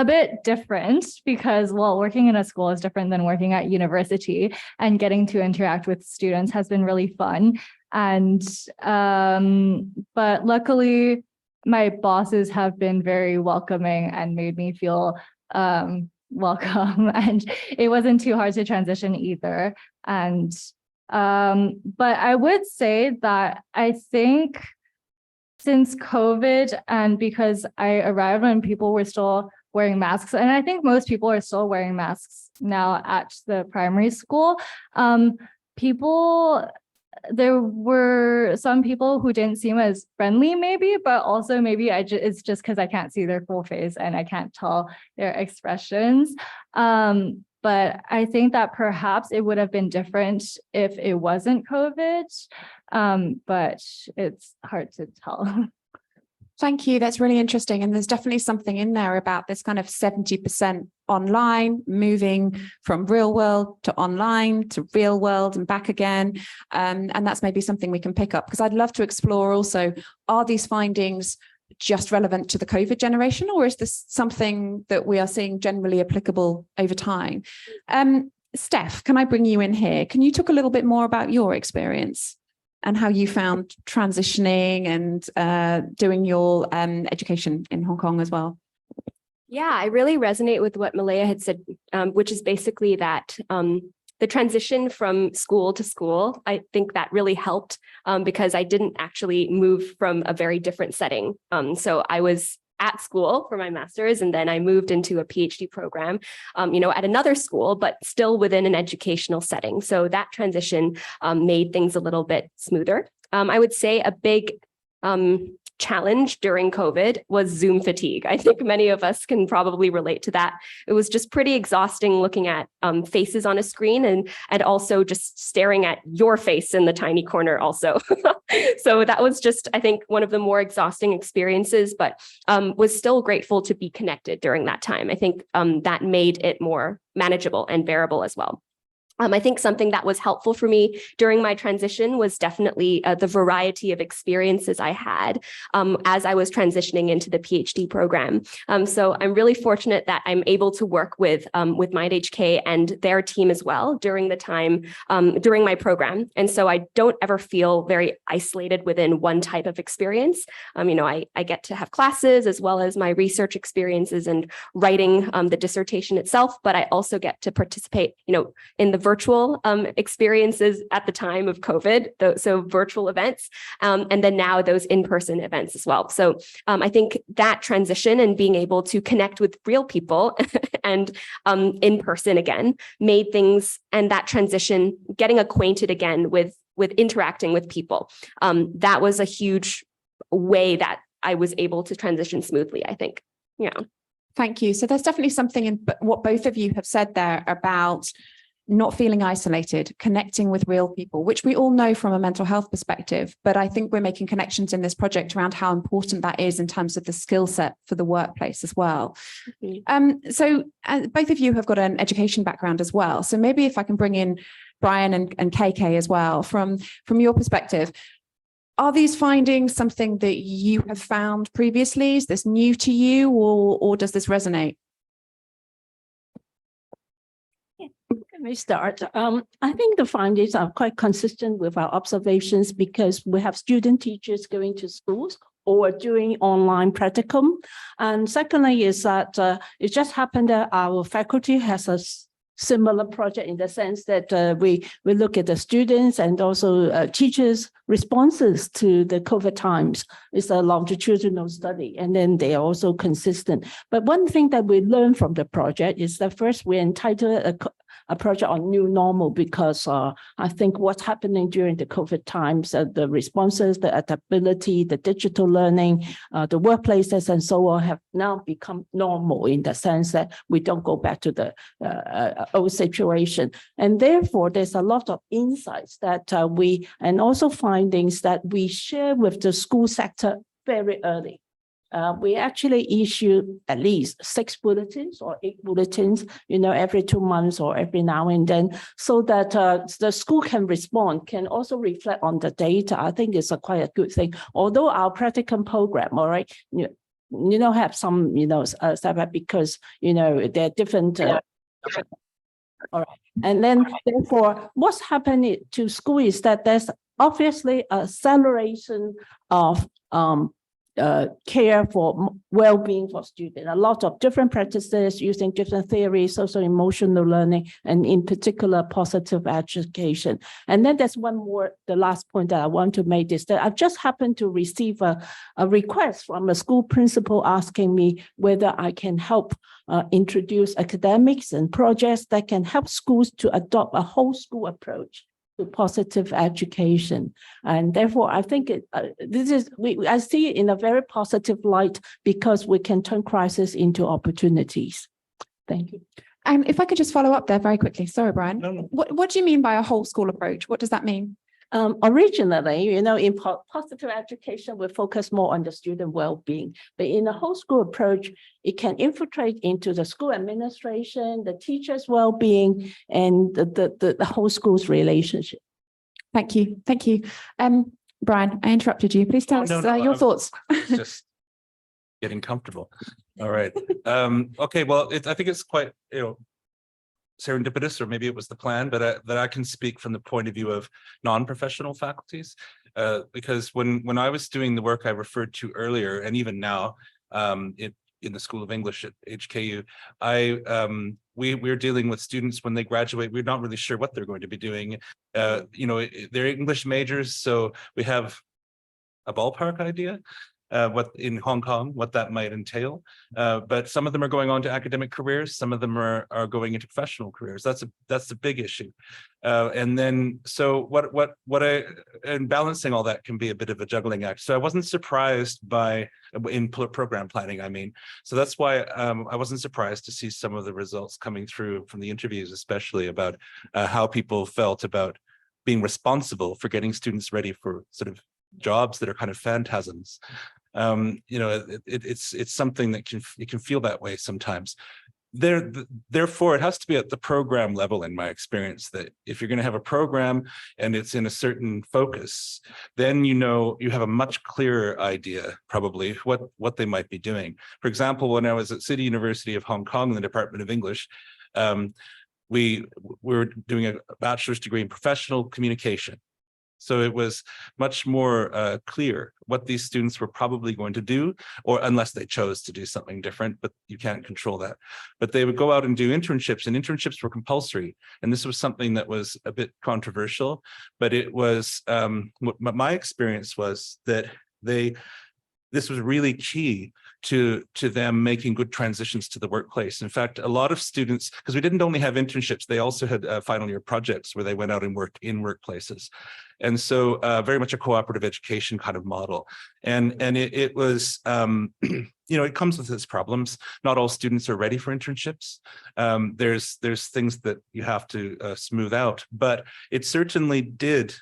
bit different because, well, working in a school is different than working at university, and getting to interact with students has been really fun. And but luckily, my bosses have been very welcoming and made me feel welcome, and it wasn't too hard to transition either. And but I would say that I think since COVID, and because I arrived when people were still wearing masks, and I think most people are still wearing masks now at the primary school, there were some people who didn't seem as friendly maybe, but also maybe it's just because I can't see their full face and I can't tell their expressions. But I think that perhaps it would have been different if it wasn't COVID, but it's hard to tell. Thank you. That's really interesting. And there's definitely something in there about this kind of 70% online, moving from real world to online to real world and back again. And that's maybe something we can pick up, because I'd love to explore also, are these findings just relevant to the COVID generation, or is this something that we are seeing generally applicable over time? Steph, can I bring you in here? Can you talk a little bit more about your experience and how you found transitioning and doing your education in Hong Kong as well? Yeah, I really resonate with what Malaya had said, which is basically that the transition from school to school, I think that really helped because I didn't actually move from a very different setting. So I was at school for my master's, and then I moved into a PhD program, at another school, but still within an educational setting. So that transition made things a little bit smoother. I would say a big challenge during COVID was Zoom fatigue. I think many of us can probably relate to that. It was just pretty exhausting looking at faces on a screen and also just staring at your face in the tiny corner also. So that was just, I think, one of the more exhausting experiences, but was still grateful to be connected during that time. I think that made it more manageable and bearable as well. I think something that was helpful for me during my transition was definitely the variety of experiences I had as I was transitioning into the PhD program. So I'm really fortunate that I'm able to work with HKU and their team as well during the time, during my program. And so I don't ever feel very isolated within one type of experience. I get to have classes as well as my research experiences and writing the dissertation itself, but I also get to participate, in the virtual experiences at the time of COVID, so virtual events, and then now those in-person events as well. So I think that transition and being able to connect with real people and in person again made things, and that transition, getting acquainted again with interacting with people, that was a huge way that I was able to transition smoothly, I think. Yeah. Thank you. So there's definitely something in what both of you have said there about not feeling isolated, connecting with real people, which we all know from a mental health perspective. But I think we're making connections in this project around how important that is in terms of the skill set for the workplace as well. So both of you have got an education background as well. So maybe if I can bring in Brian and KK as well, from your perspective, are these findings something that you have found previously? Is this new to you, or does this resonate? Let me start. I think the findings are quite consistent with our observations because we have student teachers going to schools or doing online practicum. And secondly is that it just happened that our faculty has a similar project in the sense that we look at the students and also teachers' responses to the COVID times. It's a longitudinal study, and then they are also consistent. But one thing that we learned from the project is that first we entitled a project on new normal because I think what's happening during the COVID times, the responses, the adaptability, the digital learning, the workplaces and so on have now become normal in the sense that we don't go back to the old situation. And therefore, there's a lot of insights that and also findings that we share with the school sector very early. We actually issue at least 6 bulletins or 8 bulletins, every 2 months or every now and then, so that the school can respond, can also reflect on the data. I think it's quite a good thing. Although our practicum program, all right, have some, setback because, they're different. All right. And then therefore, what's happening to school is that there's obviously acceleration of care for well-being for students. A lot of different practices using different theories, social emotional learning, and in particular, positive education. And then there's one more, the last point that I want to make is that I've just happened to receive a request from a school principal asking me whether I can help introduce academics and projects that can help schools to adopt a whole school approach to positive education. And therefore, I think I see it in a very positive light because we can turn crisis into opportunities. Thank you. And if I could just follow up there very quickly. Sorry, Brian. No. What do you mean by a whole school approach? What does that mean? Originally, in positive education, we focus more on the student well-being, but in a whole school approach, it can infiltrate into the school administration, the teachers' well-being, and the whole school's relationship. Thank you. Thank you. Brian, I interrupted you. Please tell us your thoughts. Just getting comfortable. All right. Okay. Well, I think it's quite, serendipitous, or maybe it was the plan, but that I can speak from the point of view of non-professional faculties, because when I was doing the work I referred to earlier, and even now in the School of English at HKU, we're dealing with students when they graduate. We're not really sure what they're going to be doing. They're English majors, so we have a ballpark idea. What in Hong Kong, what that might entail. But some of them are going on to academic careers. Some of them are going into professional careers. That's a big issue. And then, so and balancing all that can be a bit of a juggling act. So I wasn't surprised in program planning, I mean. So that's why I wasn't surprised to see some of the results coming through from the interviews, especially about how people felt about being responsible for getting students ready for sort of jobs that are kind of phantasms. It's something that you can feel that way sometimes. Therefore, it has to be at the program level, in my experience, that if you're going to have a program and it's in a certain focus, then you have a much clearer idea, probably, what they might be doing. For example, when I was at City University of Hong Kong in the Department of English, we were doing a bachelor's degree in professional communication. So it was much more clear what these students were probably going to do, or unless they chose to do something different, but you can't control that. But they would go out and do internships, and internships were compulsory. And this was something that was a bit controversial, but it was, what my experience was that they this was really key to them making good transitions to the workplace. In fact, a lot of students, because we didn't only have internships, they also had final year projects where they went out and worked in workplaces. And so very much a cooperative education kind of model. And it was, you know, it comes with its problems. Not all students are ready for internships. There's things that you have to smooth out, but it certainly did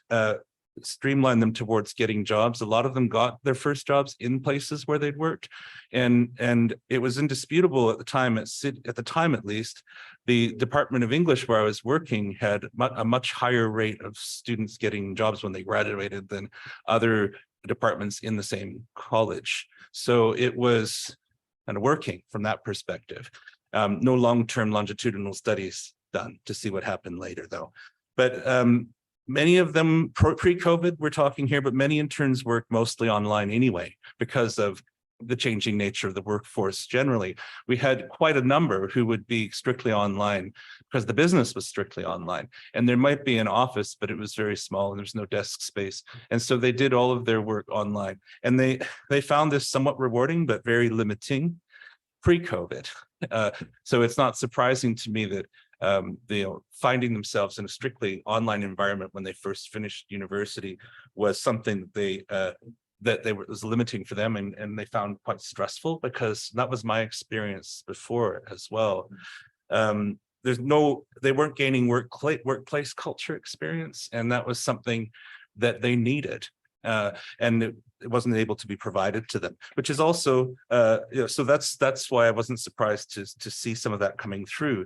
streamline them towards getting jobs. A lot of them got their first jobs in places where they'd worked, and it was indisputable at the time, at the time at least, the Department of English where I was working had a much higher rate of students getting jobs when they graduated than other departments in the same college. So it was kind of working from that perspective. No long-term longitudinal studies done to see what happened later though. But many of them pre-COVID, we're talking here, but many interns work mostly online anyway because of the changing nature of the workforce generally. We had quite a number who would be strictly online because the business was strictly online. And there might be an office, but it was very small and there's no desk space. And so they did all of their work online. And they found this somewhat rewarding, but very limiting pre-COVID. So it's not surprising to me that finding themselves in a strictly online environment when they first finished university was something that was limiting for them, and they found quite stressful, because that was my experience before as well. They weren't gaining workplace culture experience, and that was something that they needed. And it wasn't able to be provided to them, which is also, so that's why I wasn't surprised to see some of that coming through.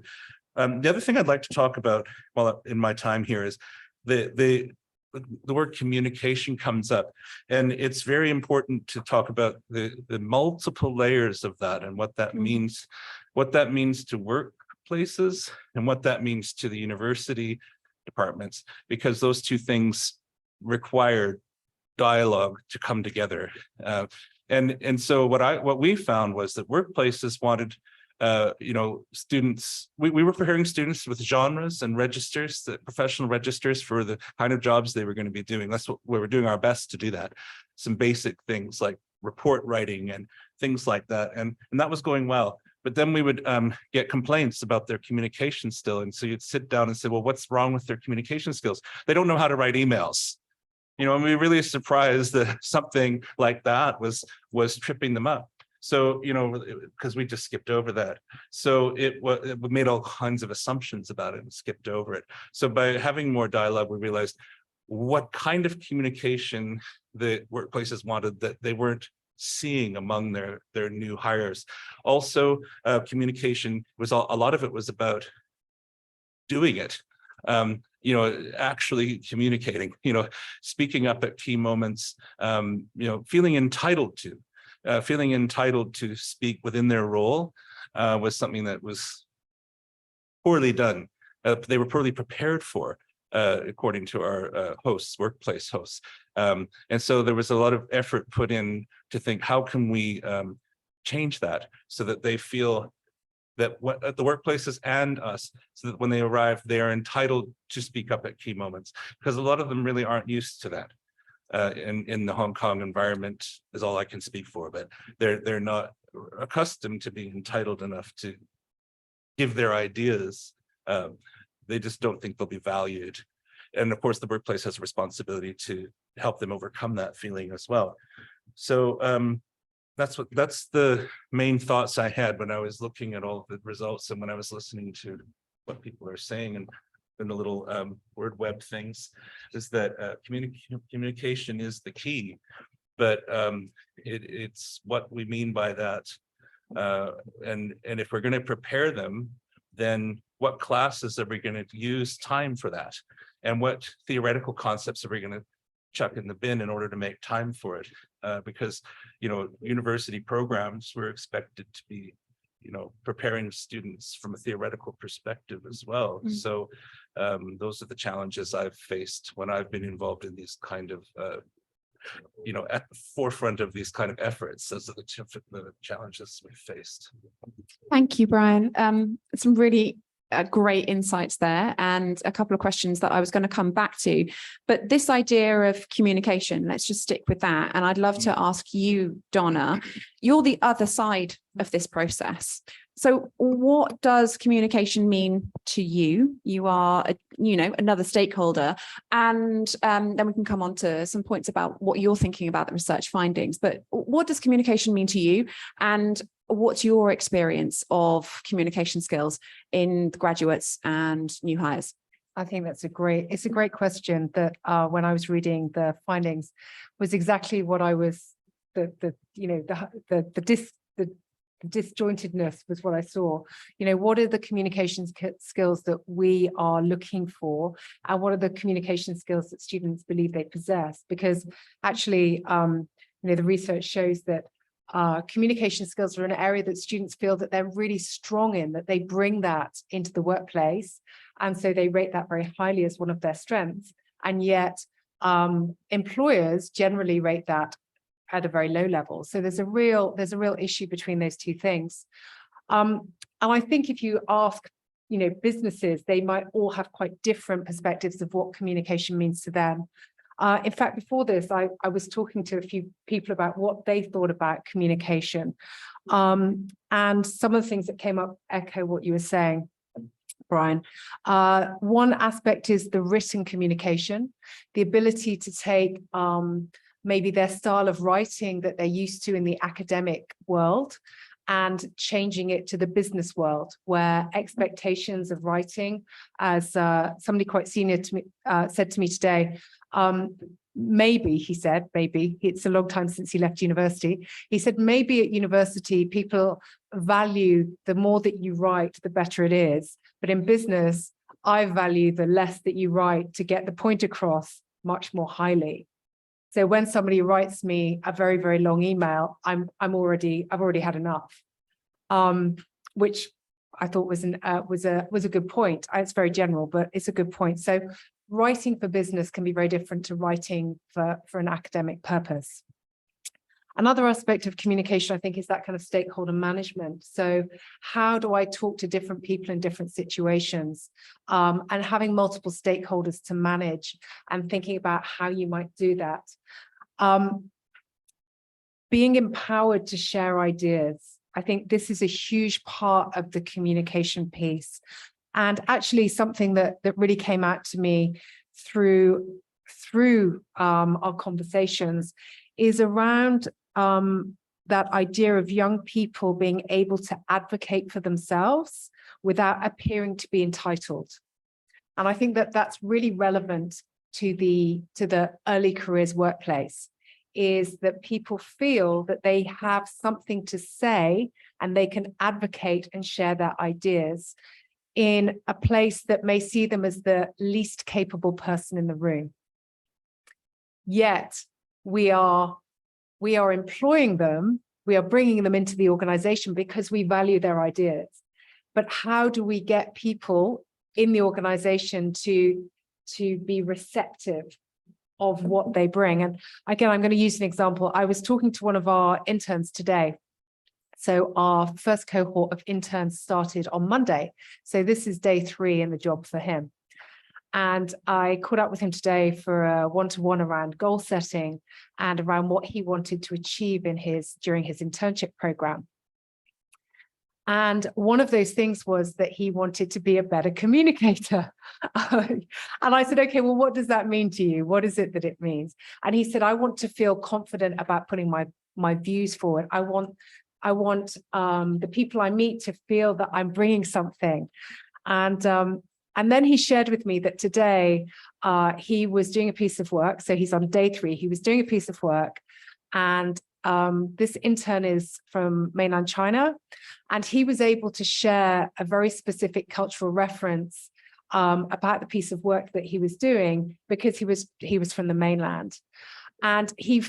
The other thing I'd like to talk about while in my time here is the word communication comes up, and it's very important to talk about the multiple layers of that and what that means to workplaces and what that means to the university departments, because those two things require dialogue to come together. And so what we found was that workplaces wanted students, we were preparing students with genres and registers, the professional registers for the kind of jobs they were going to be doing. That's what we were doing our best to do that. Some basic things like report writing and things like that. And that was going well. But then we would get complaints about their communication still. And so you'd sit down and say, well, what's wrong with their communication skills? They don't know how to write emails. And we were really surprised that something like that was tripping them up. So, because we just skipped over that. So it made all kinds of assumptions about it and skipped over it. So by having more dialogue, we realized what kind of communication the workplaces wanted that they weren't seeing among their new hires. Also, communication was a lot of it was about doing it. Actually communicating, speaking up at key moments, feeling entitled to speak within their role was something that was poorly done. They were poorly prepared for, according to our workplace hosts. And so there was a lot of effort put in to think, how can we change that so that they feel that at the workplaces and us, so that when they arrive, they are entitled to speak up at key moments, because a lot of them really aren't used to that. In the Hong Kong environment is all I can speak for, but they're not accustomed to being entitled enough to give their ideas. They just don't think they'll be valued. And of course, the workplace has a responsibility to help them overcome that feeling as well. So that's the main thoughts I had when I was looking at all the results and when I was listening to what people are saying and the little word web things, is that communication is the key, but it's what we mean by that. And if we're going to prepare them, then what classes are we going to use time for that? And what theoretical concepts are we going to chuck in the bin in order to make time for it? Because, university programs were expected to be, preparing students from a theoretical perspective as well. Mm-hmm. So those are the challenges I've faced when I've been involved in these kind of, at the forefront of these kind of efforts. Those are the challenges we faced. Thank you, Brian. Some really great insights there and a couple of questions that I was going to come back to. But this idea of communication, let's just stick with that. And I'd love to ask you, Donna, you're the other side of this process. So what does communication mean to you? You are, another stakeholder. And then we can come on to some points about what you're thinking about the research findings. But what does communication mean to you? And what's your experience of communication skills in the graduates and new hires? I think it's a great question that when I was reading the findings was exactly what I was, the disjointedness was what I saw. What are the communication skills that we are looking for, and what are the communication skills that students believe they possess? Because actually, the research shows that communication skills are an area that students feel that they're really strong in, that they bring that into the workplace, and so they rate that very highly as one of their strengths. And yet, employers generally rate that at a very low level. So there's a real issue between those two things. And I think if you ask, businesses, they might all have quite different perspectives of what communication means to them. In fact, before this, I was talking to a few people about what they thought about communication. And some of the things that came up echo what you were saying, Brian. One aspect is the written communication, the ability to take maybe their style of writing that they're used to in the academic world and changing it to the business world, where expectations of writing, as somebody quite senior to me, said to me today, maybe, he said, maybe, it's a long time since he left university, he said maybe at university people value the more that you write, the better it is. But in business, I value the less that you write to get the point across much more highly. So when somebody writes me a very, very long email, I've already had enough, which I thought was a good point. It's very general, but it's a good point. So writing for business can be very different to writing for an academic purpose. Another aspect of communication, I think, is that kind of stakeholder management. So how do I talk to different people in different situations, and having multiple stakeholders to manage and thinking about how you might do that. Being empowered to share ideas. I think this is a huge part of the communication piece. And actually something that really came out to me through our conversations is around that idea of young people being able to advocate for themselves without appearing to be entitled. And I think that that's really relevant to the early careers workplace, is that people feel that they have something to say and they can advocate and share their ideas in a place that may see them as the least capable person in the room. Yet we are employing them, we are bringing them into the organization because we value their ideas. But how do we get people in the organization to be receptive of what they bring? And again, I'm going to use an example. I was talking to one of our interns today. So our first cohort of interns started on Monday. So this is day 3 in the job for him. And I caught up with him today for a one-to-one around goal setting and around what he wanted to achieve during his internship program. And one of those things was that he wanted to be a better communicator. And I said, okay, well, what does that mean to you? What is it that it means? And he said, I want to feel confident about putting my views forward. I want the people I meet to feel that I'm bringing something. And then he shared with me that today he was doing a piece of work. So he's on day 3. He was doing a piece of work, and this intern is from mainland China, and he was able to share a very specific cultural reference about the piece of work that he was doing because he was from the mainland, and he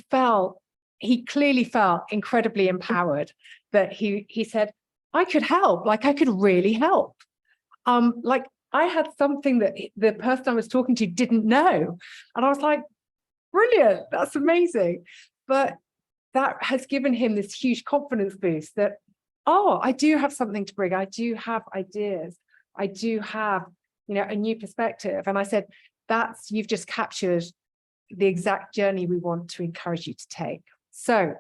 clearly felt incredibly empowered that he said, I could help, like I could really help. Like I had something that the person I was talking to didn't know. And I was like, brilliant, that's amazing. But that has given him this huge confidence boost that, oh, I do have something to bring. I do have ideas. I do have, a new perspective. And I said, you've just captured the exact journey we want to encourage you to take. So,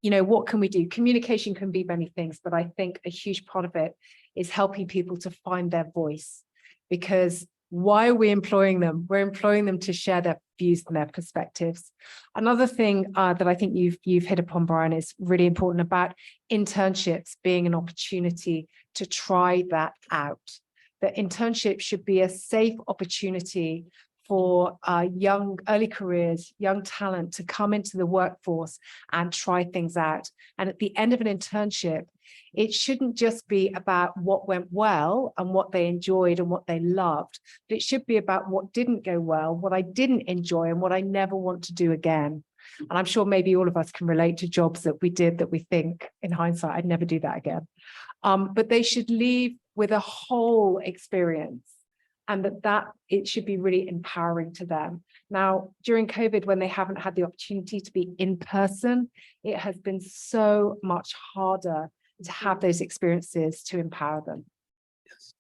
what can we do? Communication can be many things, but I think a huge part of it is helping people to find their voice. Because why are we employing them? We're employing them to share their views and their perspectives. Another thing that I think you've hit upon, Brian, is really important about internships being an opportunity to try that out. That internships should be a safe opportunity for young early careers, young talent to come into the workforce and try things out. And at the end of an internship, it shouldn't just be about what went well and what they enjoyed and what they loved, but it should be about what didn't go well, what I didn't enjoy, and what I never want to do again. And I'm sure maybe all of us can relate to jobs that we did that we think in hindsight, I'd never do that again. But they should leave with a whole experience, and that it should be really empowering to them. Now, during COVID, when they haven't had the opportunity to be in person, it has been so much harder to have those experiences to empower them. Yes.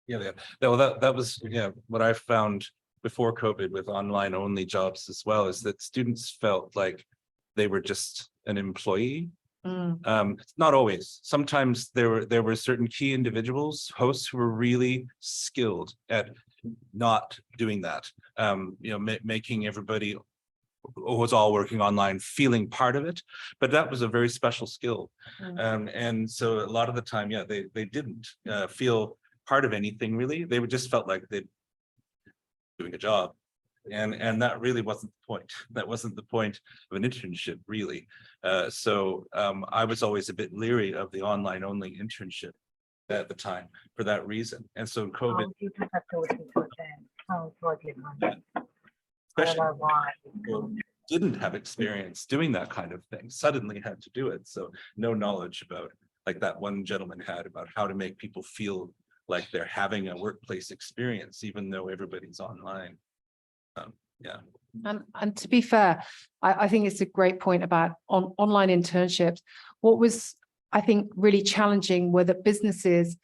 Yeah. Well, that was what I found before COVID with online only jobs as well, is that students felt like they were just an employee. Not always. Sometimes there were certain key individuals, hosts, who were really skilled at not doing that. Making everybody who was all working online feeling part of it, but that was a very special skill. And so a lot of the time, they didn't feel part of anything really. They just felt like they're doing a job. And that really wasn't the point. That wasn't the point of an internship, really. So I was always a bit leery of the online only internship at the time for that reason. And so COVID, especially people didn't have experience doing that kind of thing, suddenly had to do it. So no knowledge about, like that one gentleman had, about how to make people feel like they're having a workplace experience, even though everybody's online. And to be fair, I think it's a great point about online internships. What was, I think, really challenging were that businesses,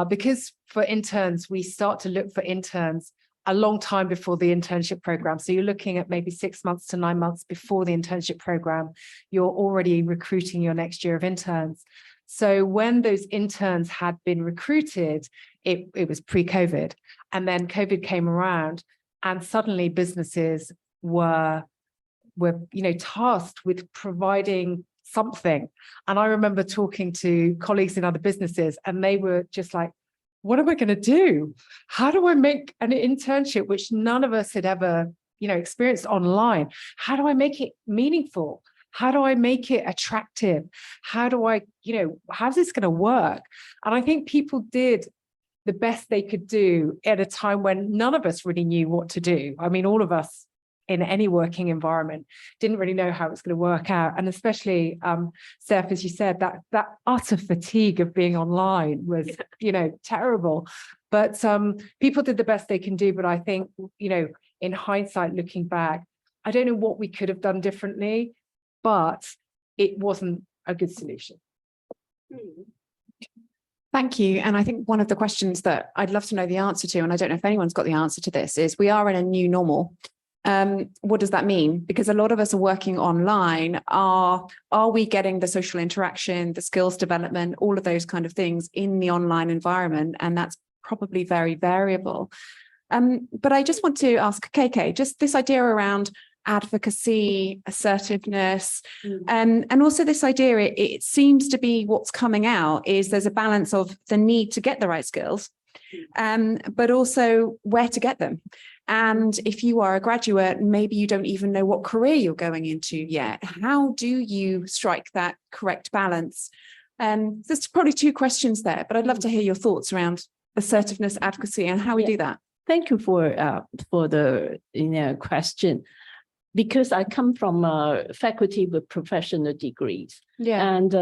because for interns, we start to look for interns a long time before the internship program. So you're looking at maybe 6 months to 9 months before the internship program. You're already recruiting your next year of interns. So when those interns had been recruited, it was pre-COVID, and then COVID came around. And suddenly businesses were tasked with providing something. And I remember talking to colleagues in other businesses, and they were just like, what am I going to do? How do I make an internship, which none of us had ever, experienced online? How do I make it meaningful? How do I make it attractive? How do I, how's this going to work? And I think people did the best they could do at a time when none of us really knew what to do. I mean, all of us in any working environment didn't really know how it's going to work out. And especially, Steph, as you said, that utter fatigue of being online was, terrible. But people did the best they can do. But I think, in hindsight, looking back, I don't know what we could have done differently, but it wasn't a good solution. Thank you. And I think one of the questions that I'd love to know the answer to, and I don't know if anyone's got the answer to this, is we are in a new normal. What does that mean? Because a lot of us are working online. Are we getting the social interaction, the skills development, all of those kind of things in the online environment? And that's probably very variable. But I just want to ask KK, just this idea around advocacy, assertiveness, and also this idea, it seems to be what's coming out is there's a balance of the need to get the right skills, but also where to get them. And if you are a graduate, maybe you don't even know what career you're going into yet. How do you strike that correct balance? There's probably two questions there, but I'd love to hear your thoughts around assertiveness, advocacy, and how we do that. Thank you for the question. Because I come from a faculty with professional degrees, and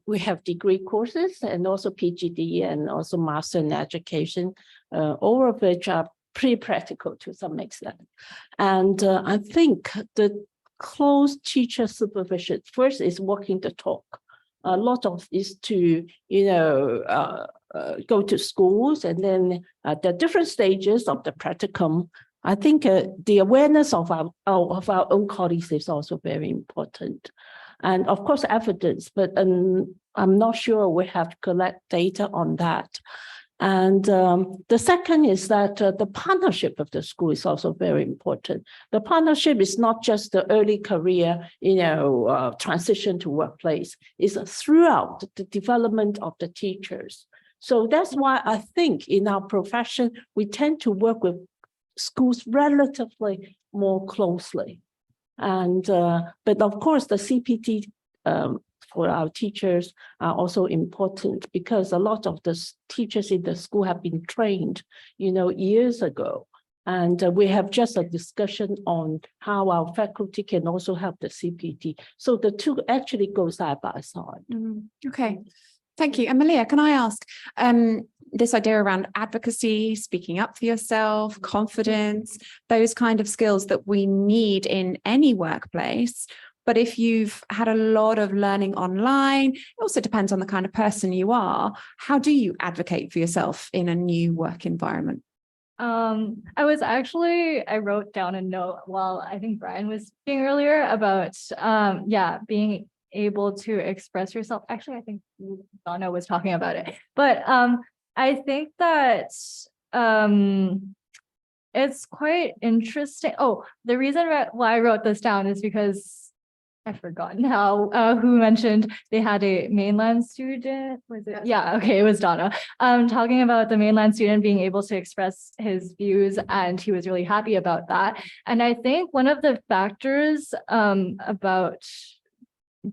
we have degree courses and also PGD and also master in education, all of which are pretty practical to some extent. And I think the close teacher supervision first is walking the talk A lot of is to, go to schools, and then the different stages of the practicum. I think the awareness of our own colleagues is also very important. And of course, evidence, but I'm not sure we have to collect data on that. And the second is that the partnership of the school is also very important. The partnership is not just the early career, transition to workplace. It's throughout the development of the teachers. So that's why I think in our profession, we tend to work with schools relatively more closely. And but of course, the CPT for our teachers are also important, because a lot of the teachers in the school have been trained, years ago. And we have just a discussion on how our faculty can also help the CPT. So the two actually go side by side. Okay, thank you. And Malia, can I ask, this idea around advocacy, speaking up for yourself, confidence, those kind of skills that we need in any workplace. But if you've had a lot of learning online, it also depends on the kind of person you are. How do you advocate for yourself in a new work environment? I wrote down a note while I think Brian was speaking earlier about, being able to express yourself. Actually, I think Donna was talking about it, but I think that it's quite interesting. Oh, the reason why I wrote this down is because I've forgotten who mentioned they had a mainland student. Was it? Yeah, okay, it was Donna. Talking about the mainland student being able to express his views, and he was really happy about that. And I think one of the factors about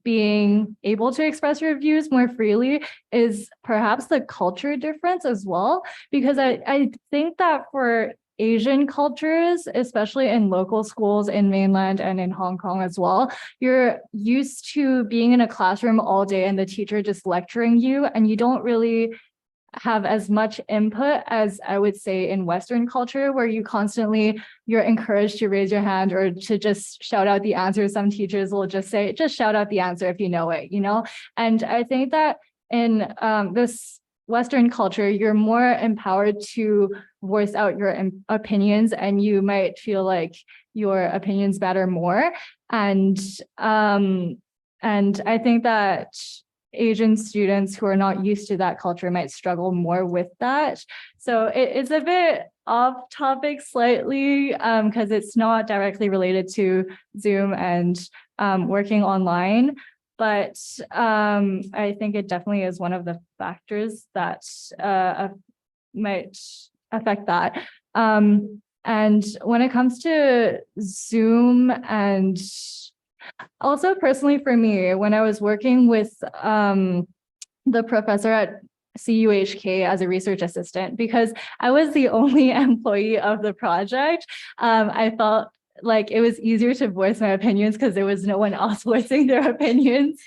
being able to express your views more freely is perhaps the culture difference as well, because I think that for Asian cultures, especially in local schools in mainland and in Hong Kong as well, you're used to being in a classroom all day and the teacher just lecturing you, and you don't really have as much input as I would say in Western culture, where you're encouraged to raise your hand or to just shout out the answer. Some teachers will just say, just shout out the answer if you know it, And I think that in this Western culture, you're more empowered to voice out your opinions, and you might feel like your opinions matter more. And I think that Asian students who are not used to that culture might struggle more with that. So it's a bit off topic slightly, because it's not directly related to Zoom and working online. But I think it definitely is one of the factors that might affect that. And when it comes to Zoom, and also personally for me, when I was working with the professor at CUHK as a research assistant, because I was the only employee of the project, I felt like it was easier to voice my opinions because there was no one else voicing their opinions.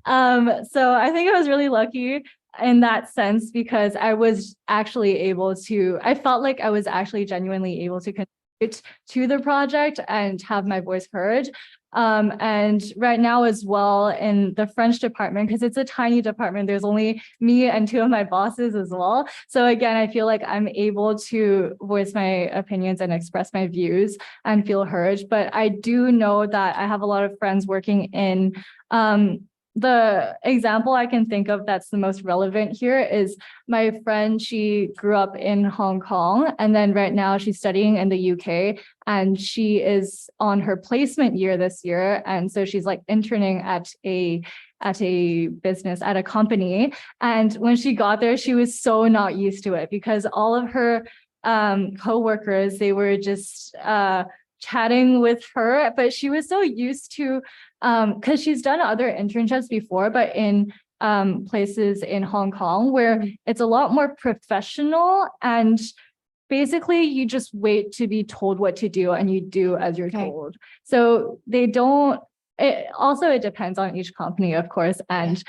So I think I was really lucky in that sense, because I was actually I felt like I was actually genuinely able to contribute to the project and have my voice heard. And right now as well in the French department, because it's a tiny department, there's only me and two of my bosses as well. So again, I feel like I'm able to voice my opinions and express my views and feel heard. But I do know that I have a lot of friends working in the example I can think of that's the most relevant here is my friend. She grew up in Hong Kong, and then right now she's studying in the UK, and she is on her placement year this year. And so she's like interning at a business, at a company. And when she got there, she was so not used to it, because all of her co-workers, they were just chatting with her, but she was so used to, because she's done other internships before, but in places in Hong Kong where it's a lot more professional, and basically you just wait to be told what to do and you do as you're told. So they don't, it depends on each company, of course, and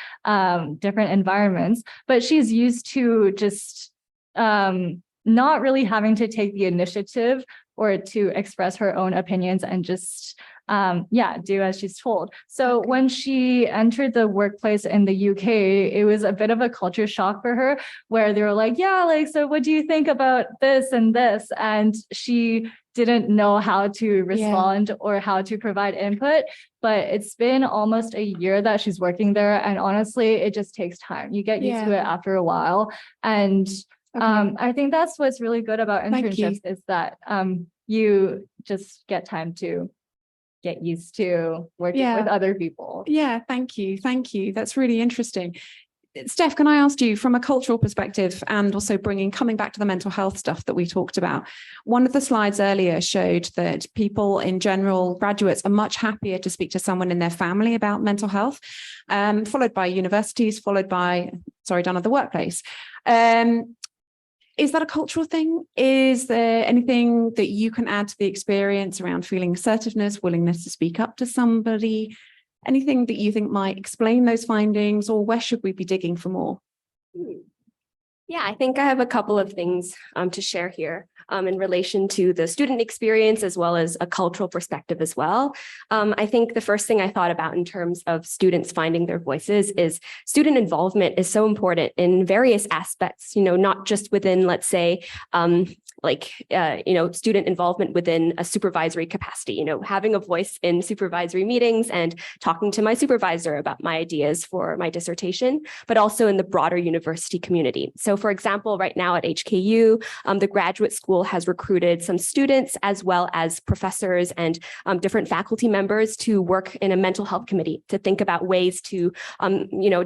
different environments, but she's used to just not really having to take the initiative or to express her own opinions and just do as she's told. So when she entered the workplace in the UK, it was a bit of a culture shock for her, where they were like, so what do you think about this and this? And she didn't know how to respond or how to provide input. But it's been almost a year that she's working there. And honestly, it just takes time. You get used to it after a while. And I think that's what's really good about internships is that you just get time to get used to working with other people. Yeah, thank you. Thank you. That's really interesting. Steph, can I ask you from a cultural perspective and also coming back to the mental health stuff that we talked about, one of the slides earlier showed that people in general, graduates, are much happier to speak to someone in their family about mental health, followed by universities, followed by, done at the workplace. Is that a cultural thing? Is there anything that you can add to the experience around feeling assertiveness, willingness to speak up to somebody? Anything that you think might explain those findings, or where should we be digging for more? Yeah, I think I have a couple of things to share here in relation to the student experience as well as a cultural perspective as well. I think the first thing I thought about in terms of students finding their voices is student involvement is so important in various aspects, not just within, let's say, student involvement within a supervisory capacity, having a voice in supervisory meetings and talking to my supervisor about my ideas for my dissertation, but also in the broader university community. So for example, right now at HKU, the graduate school has recruited some students as well as professors and different faculty members to work in a mental health committee to think about ways to,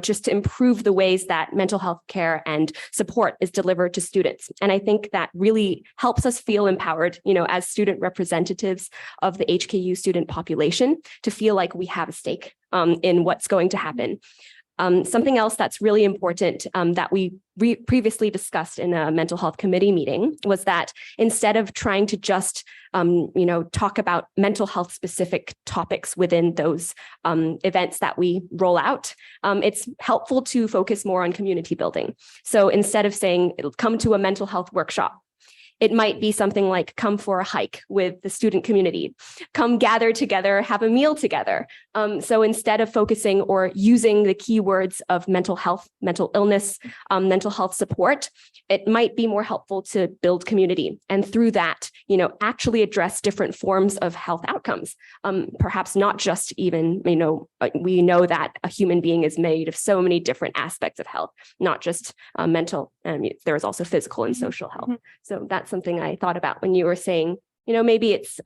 just to improve the ways that mental health care and support is delivered to students. And I think that really helps us feel empowered, as student representatives of the HKU student population, to feel like we have a stake in what's going to happen. Something else that's really important that we previously discussed in a mental health committee meeting was that instead of trying to just, talk about mental health specific topics within those events that we roll out, it's helpful to focus more on community building. So instead of saying, come to a mental health workshop, it might be something like come for a hike with the student community, come gather together, have a meal together. So instead of focusing or using the keywords of mental health, mental illness, mental health support, it might be more helpful to build community. And through that, actually address different forms of health outcomes. Perhaps not just even, we know that a human being is made of so many different aspects of health, not just mental, there is also physical and social health. So that's something I thought about when you were saying, maybe it's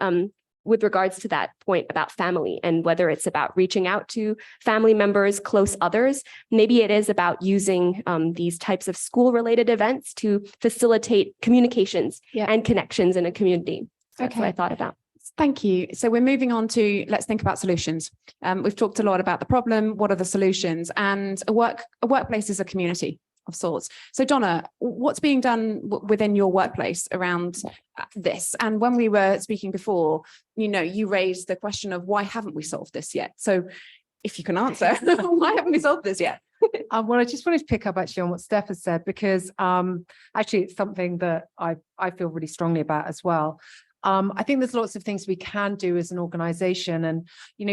with regards to that point about family and whether it's about reaching out to family members, close others, maybe it is about using these types of school-related events to facilitate communications and connections in a community. So that's what I thought about. Thank you. So we're moving on to, let's think about solutions. We've talked a lot about the problem, what are the solutions, and a workplace is a community of sorts. So Donna, what's being done within your workplace around this? And when we were speaking before, you raised the question of why haven't we solved this yet? So if you can answer, why haven't we solved this yet? Well, I just wanted to pick up actually on what Steph has said, because actually it's something that I feel really strongly about as well. I think there's lots of things we can do as an organization. And,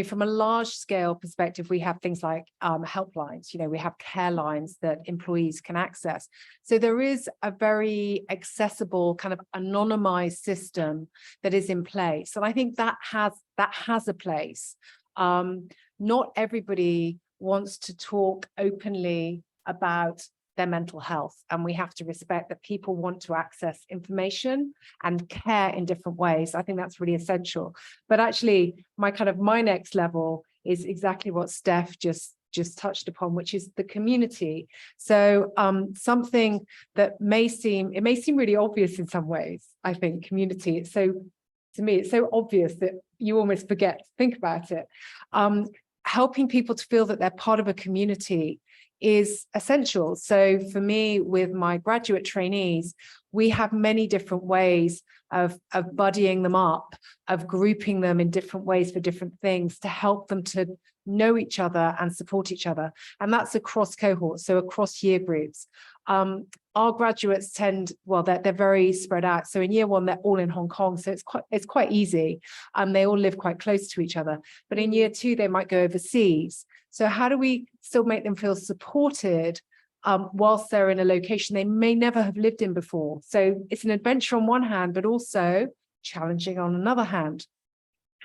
from a large scale perspective, we have things like helplines, we have care lines that employees can access. So there is a very accessible kind of anonymized system that is in place. And I think that has a place. Not everybody wants to talk openly about their mental health, and we have to respect that people want to access information and care in different ways. I think that's really essential. But actually my next level is exactly what Steph just touched upon, which is the community. So something that may seem really obvious in some ways. I think community, to me it's so obvious that you almost forget to think about it. Helping people to feel that they're part of a community is essential. So for me, with my graduate trainees, we have many different ways of buddying them up, of grouping them in different ways for different things to help them to know each other and support each other. And that's across cohorts, so across year groups. our graduates they're very spread out. So in year one, they're all in Hong Kong. So it's quite easy. They all live quite close to each other. But in year two, they might go overseas. So how do we still make them feel supported whilst they're in a location they may never have lived in before? So it's an adventure on one hand, but also challenging on another hand.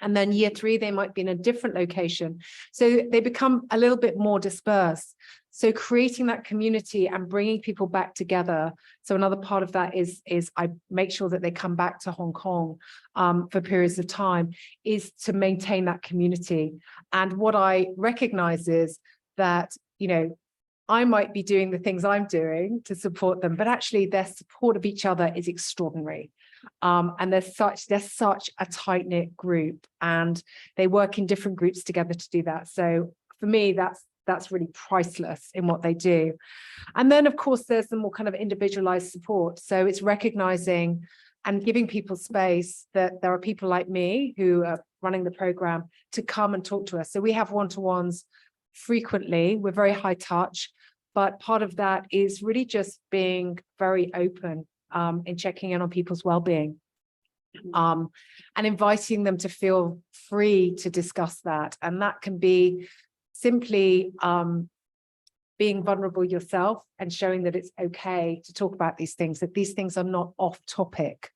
And then year three, they might be in a different location. So they become a little bit more dispersed. So creating that community and bringing people back together. So another part of that is I make sure that they come back to Hong Kong for periods of time, is to maintain that community. And what I recognize is that, you know, I might be doing the things I'm doing to support them, but actually their support of each other is extraordinary. And they're such a tight-knit group, and they work in different groups together to do that. So for me, that's really priceless in what they do. And then, of course, there's the more kind of individualized support. So it's recognizing and giving people space that there are people like me who are running the program to come and talk to us. So we have one-to-ones frequently. We're very high touch, but part of that is really just being very open in checking in on people's well-being, and inviting them to feel free to discuss that. And that can be simply being vulnerable yourself and showing that it's okay to talk about these things, that these things are not off topic.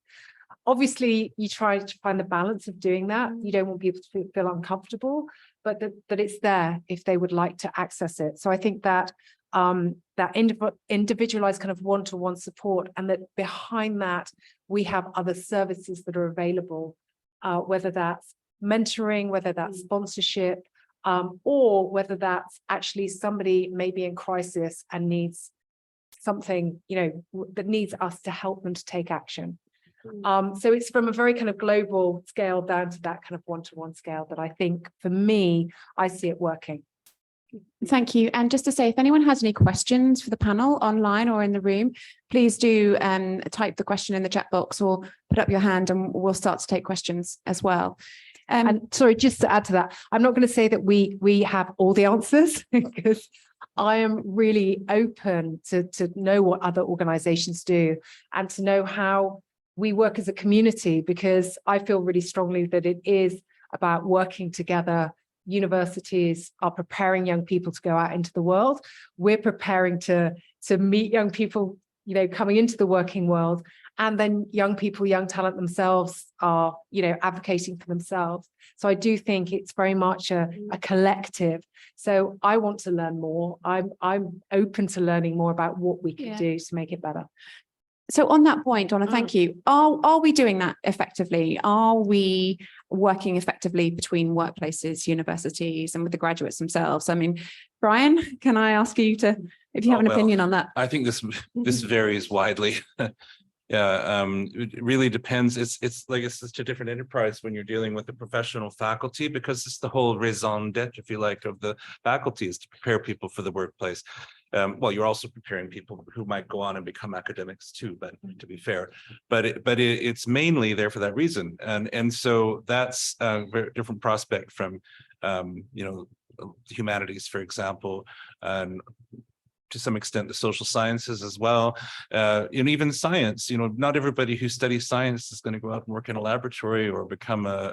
Obviously, you try to find the balance of doing that. You don't want people to feel uncomfortable, but that it's there if they would like to access it. So I think that that individualized kind of one-to-one support, and that behind that we have other services that are available, whether that's mentoring, whether that's sponsorship, or whether that's actually somebody maybe in crisis and needs something, you know, that needs us to help them to take action. So it's from a very kind of global scale down to that kind of one-to-one scale that I think, for me, I see it working. Thank you. And just to say, if anyone has any questions for the panel online or in the room, please do type the question in the chat box or put up your hand and we'll start to take questions as well. And sorry, just to add to that, I'm not going to say that we have all the answers, because I am really open to know what other organizations do and to know how we work as a community, because I feel really strongly that it is about working together. Universities are preparing young people to go out into the world. We're preparing to meet young people, you know, coming into the working world. And then young people, young talent themselves are, you know, advocating for themselves. So I do think it's very much a collective. So I want to learn more. I'm open to learning more about what we can do to make it better. So on that point, Donna, thank you. Are we doing that effectively? Are we working effectively between workplaces, universities, and with the graduates themselves? I mean, Brian, can I ask you if you have an opinion on that? I think this varies widely. Yeah, it really depends. It's like it's such a different enterprise when you're dealing with the professional faculty, because it's the whole raison d'etre, if you like, of the faculty is to prepare people for the workplace. Well, you're also preparing people who might go on and become academics too, but to be fair, but it's mainly there for that reason, and so that's a very different prospect from you know, the humanities, for example, and to some extent the social sciences as well, and even science. You know, not everybody who studies science is going to go out and work in a laboratory or become a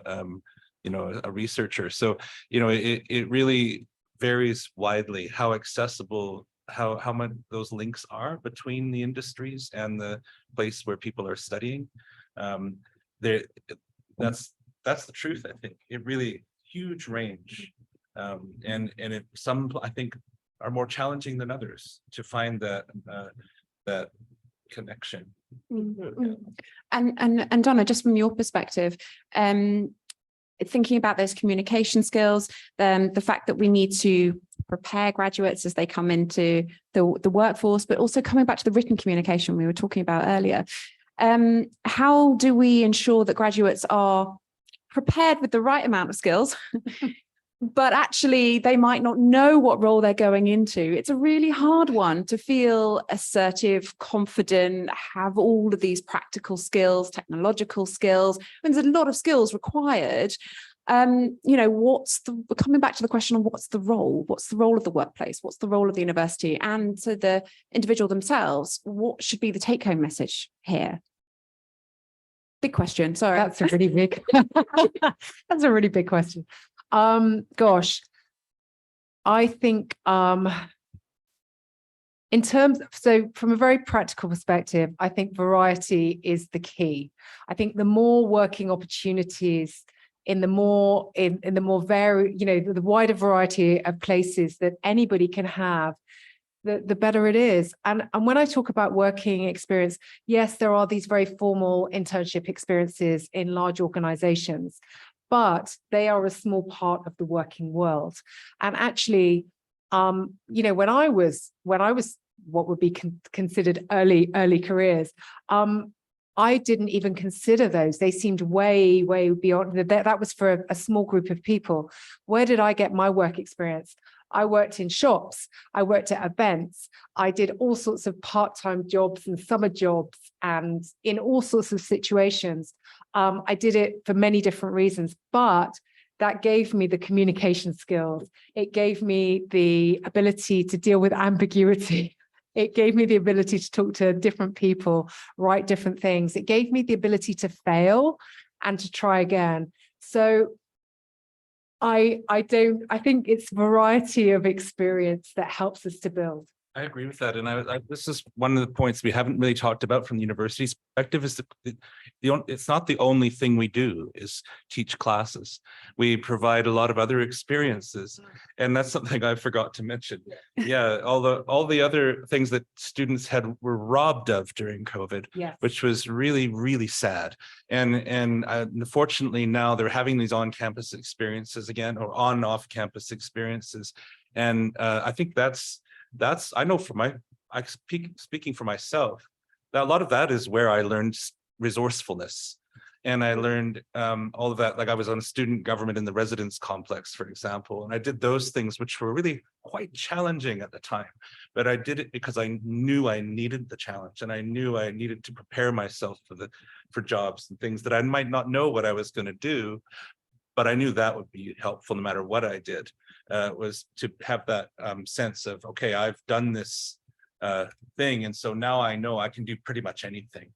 you know, a researcher. So you know, it really varies widely how accessible, how much those links are between the industries and the place where people are studying. That's the truth. I think it really huge range, and some I think are more challenging than others to find that connection. Mm-hmm. And Donna, just from your perspective, thinking about those communication skills, the fact that we need to prepare graduates as they come into the workforce, but also coming back to the written communication we were talking about earlier. How do we ensure that graduates are prepared with the right amount of skills, but actually they might not know what role they're going into? It's a really hard one to feel assertive, confident, have all of these practical skills, technological skills, and there's a lot of skills required. coming back to the question of what's the role of the workplace, what's the role of the university, and to the individual themselves, what should be the take-home message here? Big question, sorry. That's a really big, that's a really big question. Gosh, I think in terms of, so from a very practical perspective, I think variety is the key. I think the more working opportunities in the more varied, the wider variety of places that anybody can have, the better it is. And when I talk about working experience, yes, there are these very formal internship experiences in large organizations, but they are a small part of the working world. And actually, when I was what would be considered early careers, I didn't even consider those. They seemed way beyond that was for a small group of people. Where did I get my work experience? I worked in shops, I worked at events, I did all sorts of part-time jobs and summer jobs, and in all sorts of situations. I did it for many different reasons, but that gave me the communication skills. It gave me the ability to deal with ambiguity. It gave me the ability to talk to different people, write different things. It gave me the ability to fail and to try again. So I think it's variety of experience that helps us to build. I agree with that. And this is one of the points we haven't really talked about from the university's perspective is it's not the only thing we do is teach classes. We provide a lot of other experiences. And that's something I forgot to mention. Yeah, all the other things that students were robbed of during COVID, which was really, really sad. And unfortunately now they're having these on-campus experiences again, or on-off campus experiences. And I think that's I know speaking for myself, that a lot of that is where I learned resourcefulness. And I learned all of that, like I was on student government in the residence complex, for example, and I did those things which were really quite challenging at the time, but I did it because I knew I needed the challenge, and I knew I needed to prepare myself for jobs and things that I might not know what I was going to do, but I knew that would be helpful no matter what I did. Was to have that sense of, okay, I've done this thing, and so now I know I can do pretty much anything.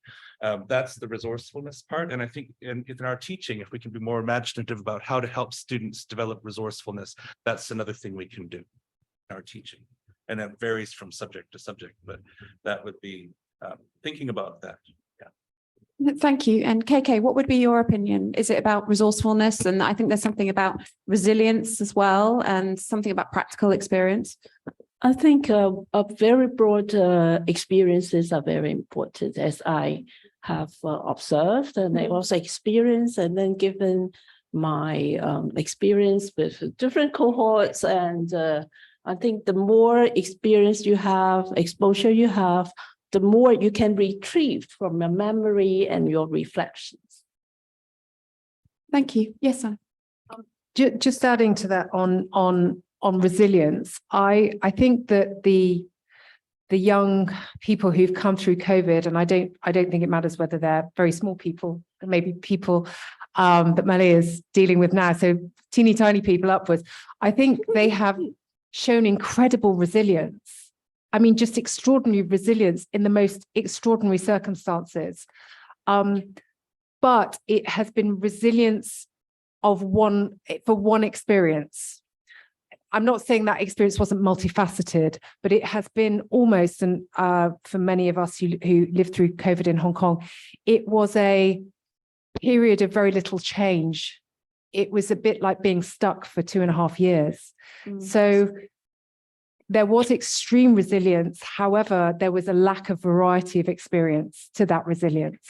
That's the resourcefulness part. And I think in our teaching, if we can be more imaginative about how to help students develop resourcefulness, that's another thing we can do in our teaching. And it varies from subject to subject, but that would be thinking about that. Thank you. And KK, what would be your opinion? Is it about resourcefulness? And I think there's something about resilience as well, and something about practical experience. I think a very broad experiences are very important, as I have observed and I also experienced, and then given my experience with different cohorts. And I think the more experience you have, exposure you have, the more you can retrieve from your memory and your reflections. Thank you. Yes, sir. Just adding to that on resilience, I think that the young people who've come through COVID, and I don't think it matters whether they're very small people, maybe people that Malay is dealing with now, so teeny tiny people upwards, I think they have shown incredible resilience. I mean, just extraordinary resilience in the most extraordinary circumstances. But it has been resilience for one experience. I'm not saying that experience wasn't multifaceted, but it has been almost, and for many of us who lived through COVID in Hong Kong, it was a period of very little change. It was a bit like being stuck for 2.5 years. So there was extreme resilience. However, there was a lack of variety of experience to that resilience.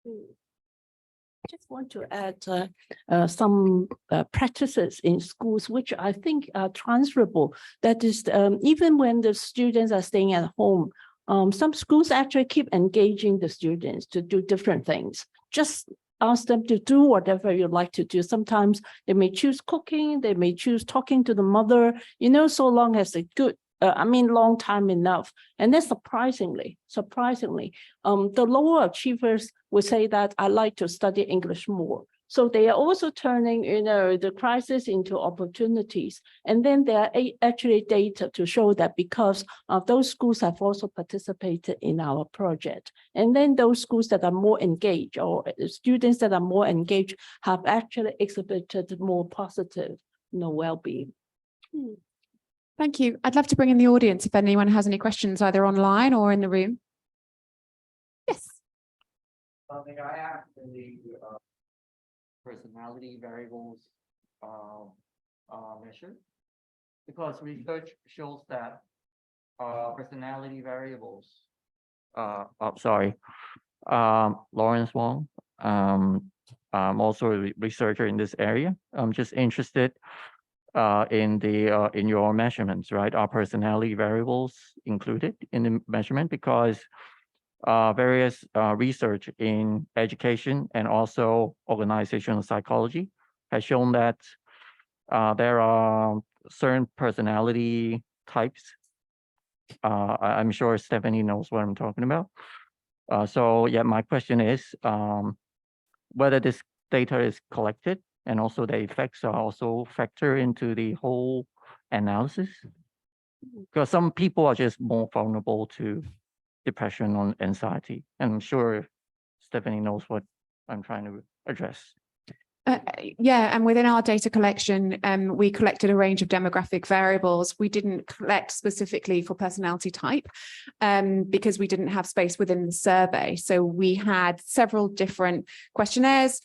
I just want to add some practices in schools, which I think are transferable. That is, even when the students are staying at home, some schools actually keep engaging the students to do different things. Just ask them to do whatever you like to do. Sometimes they may choose cooking, they may choose talking to the mother, so long as a good, long time enough. And then surprisingly, the lower achievers would say that I like to study English more. So they are also turning, the crisis into opportunities. And then there are actually data to show that because those schools have also participated in our project. And then those schools that are more engaged or students that are more engaged have actually exhibited more positive, well-being. Thank you. I'd love to bring in the audience if anyone has any questions, either online or in the room. Yes. May I ask the personality variables measured? Because research shows that personality variables. Lawrence Wong. I'm also a researcher in this area. I'm just interested in your measurements, right? Are personality variables included in the measurement? Because various research in education and also organizational psychology has shown that there are certain personality types. I'm sure Stephanie knows what I'm talking about. So yeah, my question is whether this data is collected and also the effects are also factor into the whole analysis. Because some people are just more vulnerable to depression or anxiety. And I'm sure Stephanie knows what I'm trying to address. Yeah, and within our data collection, we collected a range of demographic variables. We didn't collect specifically for personality type because we didn't have space within the survey. So we had several different questionnaires.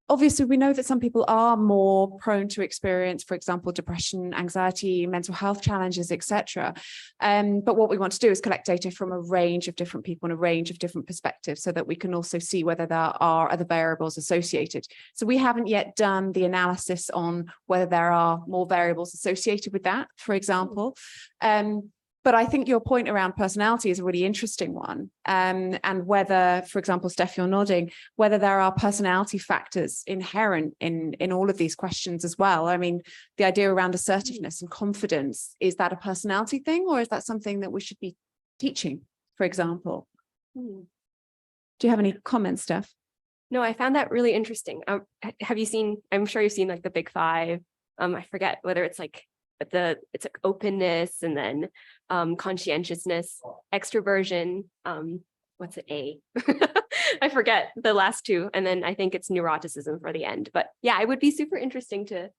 Obviously, we know that some people are more prone to experience, for example, depression, anxiety, mental health challenges, etc. But what we want to do is collect data from a range of different people and a range of different perspectives so that we can also see whether there are other variables associated. So we haven't yet done the analysis on whether there are more variables associated with that, for example. But I think your point around personality is a really interesting one. And whether, for example, Steph, you're nodding, whether there are personality factors inherent in all of these questions as well. I mean, the idea around assertiveness and confidence, is that a personality thing or is that something that we should be teaching, for example? Do you have any comments, Steph? No, I found that really interesting. Have you seen, I'm sure you've seen like the big five. I forget whether it's like it's like openness and then conscientiousness, extroversion, what's it, A? I forget the last two, and then I think it's neuroticism for the end. But yeah, it would be super interesting to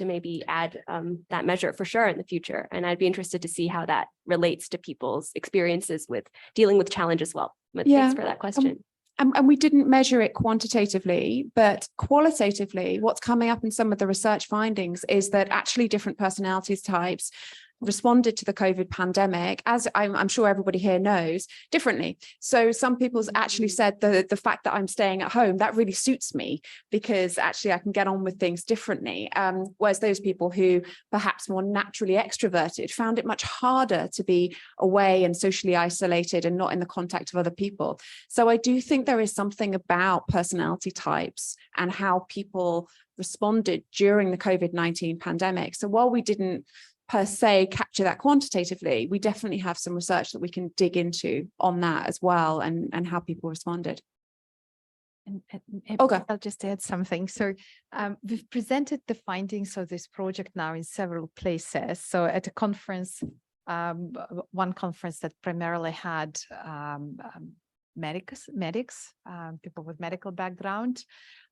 maybe add that measure for sure in the future, and I'd be interested to see how that relates to people's experiences with dealing with challenge as well. But thanks for that question. And we didn't measure it quantitatively, but qualitatively, what's coming up in some of the research findings is that actually different personality types responded to the COVID pandemic, as I'm sure everybody here knows, differently. So some people's actually said the fact that I'm staying at home, that really suits me because actually I can get on with things differently. Whereas those people who perhaps more naturally extroverted found it much harder to be away and socially isolated and not in the contact of other people. So I do think there is something about personality types and how people responded during the COVID-19 pandemic. So while we didn't per se capture that quantitatively, we definitely have some research that we can dig into on that as well and how people responded. And Olga, I'll just add something. So we've presented the findings of this project now in several places. So at a conference, one conference that primarily had medics, people with medical background.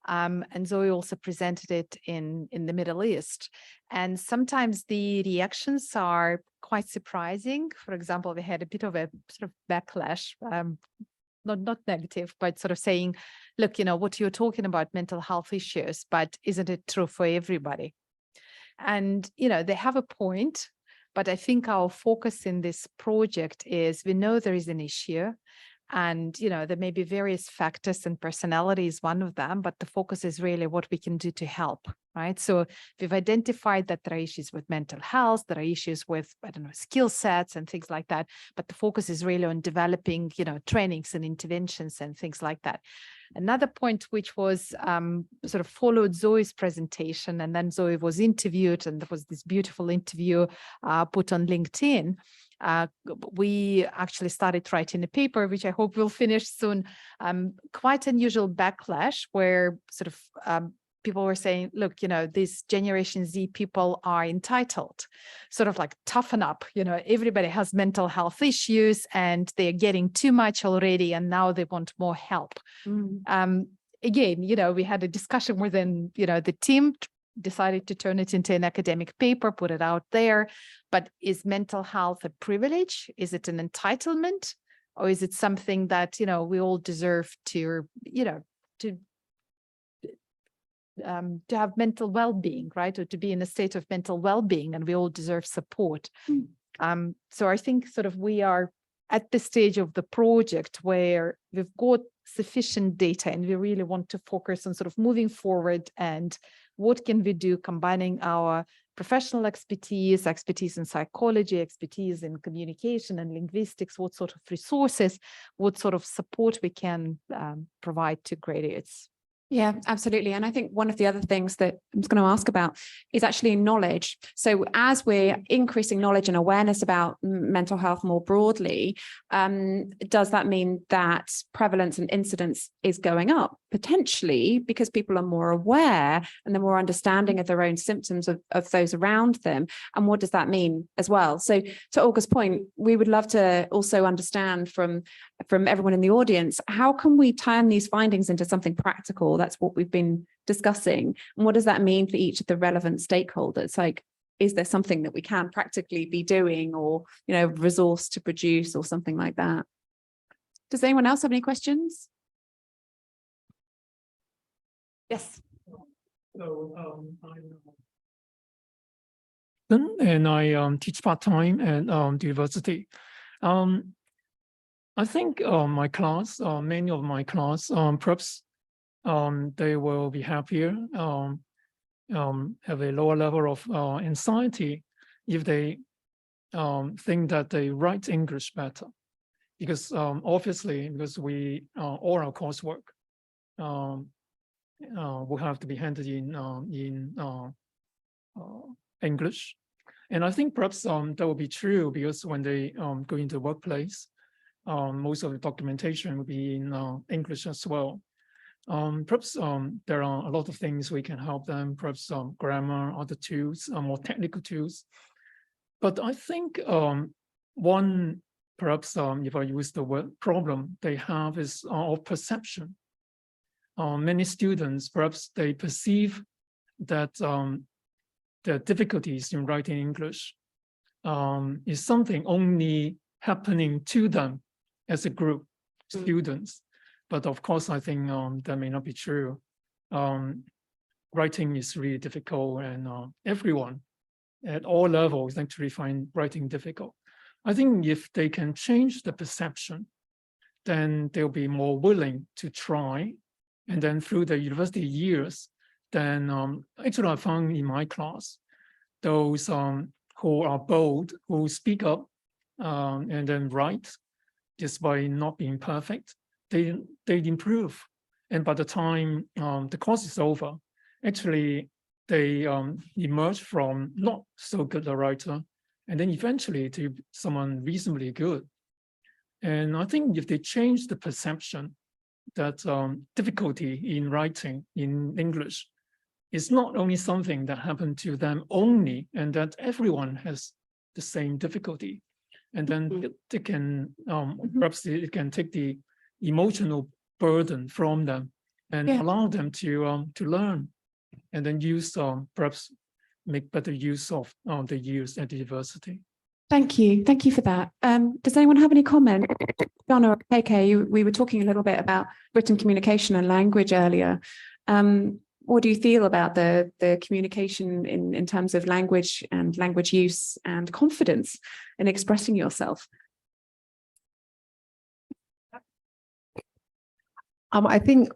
And Zoe also presented it in the Middle East. And sometimes the reactions are quite surprising. For example, we had a bit of a sort of backlash, not negative, but sort of saying, look, what you're talking about mental health issues, but isn't it true for everybody? And, they have a point, but I think our focus in this project is we know there is an issue. And, there may be various factors and personality is one of them, but the focus is really what we can do to help, right? So we've identified that there are issues with mental health, there are issues with, skill sets and things like that. But the focus is really on developing, trainings and interventions and things like that. Another point which was sort of followed Zoe's presentation, and then Zoe was interviewed, and there was this beautiful interview put on LinkedIn. We actually started writing a paper, which I hope we'll finish soon. Quite unusual backlash where sort of people were saying, look, these Generation Z people are entitled, sort of like toughen up, everybody has mental health issues and they're getting too much already and now they want more help. Again, we had a discussion within, the team decided to turn it into an academic paper, put it out there. But is mental health a privilege? Is it an entitlement? Or is it something that, we all deserve to have mental well-being, right? Or to be in a state of mental well-being, and we all deserve support. So I think sort of we are at the stage of the project where we've got sufficient data and we really want to focus on sort of moving forward and what can we do, combining our professional expertise in psychology, expertise in communication and linguistics, what sort of resources, what sort of support we can provide to graduates. Yeah, absolutely. And I think one of the other things that I was going to ask about is actually knowledge. So as we're increasing knowledge and awareness about mental health more broadly, does that mean that prevalence and incidence is going up? Potentially, because people are more aware and they're more understanding of their own symptoms of those around them. And what does that mean as well? So to Olga's point, we would love to also understand from everyone in the audience, how can we turn these findings into something practical? That's what we've been discussing. And what does that mean for each of the relevant stakeholders? Like, is there something that we can practically be doing, or, resource to produce or something like that? Does anyone else have any questions? Yes. So and I teach part-time at the university. I think my class, many of my class, perhaps they will be happier, have a lower level of anxiety if they think that they write English better. Because obviously, because all our coursework will have to be handled in English. And I think perhaps that will be true because when they go into the workplace, most of the documentation will be in English as well. Perhaps there are a lot of things we can help them, perhaps grammar, other tools, more technical tools. But I think one, perhaps if I use the word problem, they have is of perception. Many students, perhaps they perceive that the difficulties in writing English is something only happening to them as a group, students. But of course, I think that may not be true. Writing is really difficult, and everyone at all levels actually find writing difficult. I think if they can change the perception, then they'll be more willing to try. And then through the university years, then actually I found in my class, those who are bold, who speak up and then write, just by not being perfect, they improve. And by the time the course is over, actually they emerge from not so good a writer, and then eventually to someone reasonably good. And I think if they change the perception that difficulty in writing in English is not only something that happened to them only, and that everyone has the same difficulty, and then they can perhaps it can take the emotional burden from them and allow them to learn, and then use perhaps make better use of the years at the university. Thank you for that. Does anyone have any comment? John or KK, we were talking a little bit about written communication and language earlier. What do you feel about the communication in terms of language and language use and confidence in expressing yourself? I think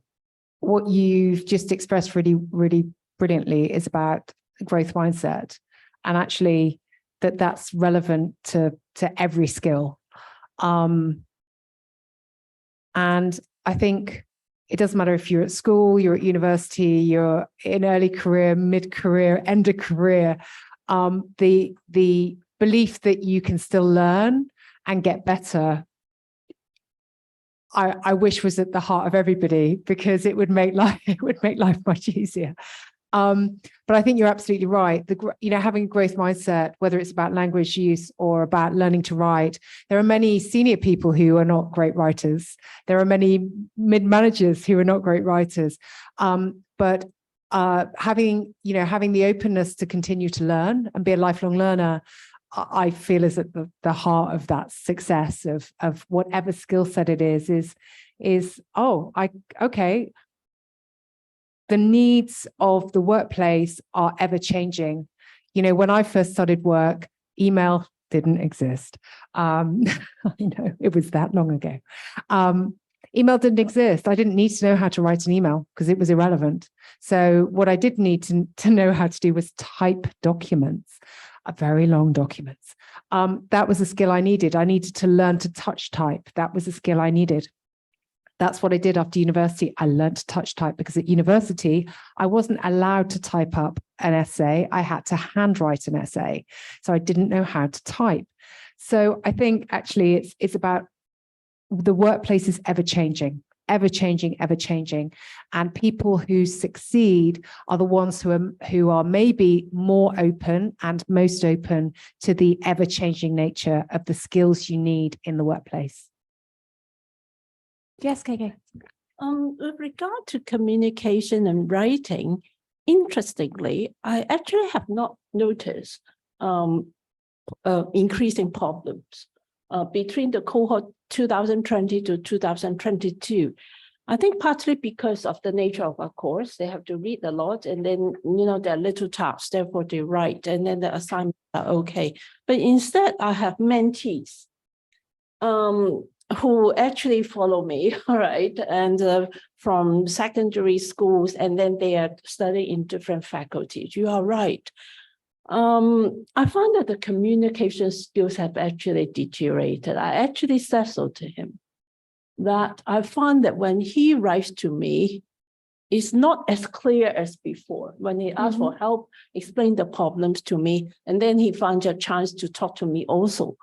what you've just expressed really, really brilliantly is about growth mindset, and actually that's relevant to every skill. And I think it doesn't matter if you're at school, you're at university, you're in early career, mid-career, end of career, the belief that you can still learn and get better I wish was at the heart of everybody, because it would make life much easier. But I think you're absolutely right. Having a growth mindset, whether it's about language use or about learning to write, there are many senior people who are not great writers. There are many mid-managers who are not great writers. But having the openness to continue to learn and be a lifelong learner, I feel is at the heart of that success of whatever skill set it is okay. The needs of the workplace are ever changing. When I first started work, email didn't exist. I know it was that long ago. Email didn't exist. I didn't need to know how to write an email because it was irrelevant. So what I did need to know how to do was type documents, very long documents. That was a skill I needed. I needed to learn to touch type. That was a skill I needed. That's what I did after university. I learned to touch type because at university, I wasn't allowed to type up an essay. I had to handwrite an essay. So I didn't know how to type. So I think actually it's about the workplace is ever changing. And people who succeed are the ones who are maybe more open and most open to the ever-changing nature of the skills you need in the workplace. Yes, KK. With regard to communication and writing, interestingly, I actually have not noticed increasing problems between the cohort 2020 to 2022. I think partly because of the nature of our course, they have to read a lot, and then there are little tasks, therefore they write, and then the assignments are okay. But instead, I have mentees who actually follow me, all right, and from secondary schools, and then they are studying in different faculties. You are right. I found that the communication skills have actually deteriorated. I actually said so to him, that I found that when he writes to me, it's not as clear as before. When he asks for help, explain the problems to me, and then he finds a chance to talk to me also.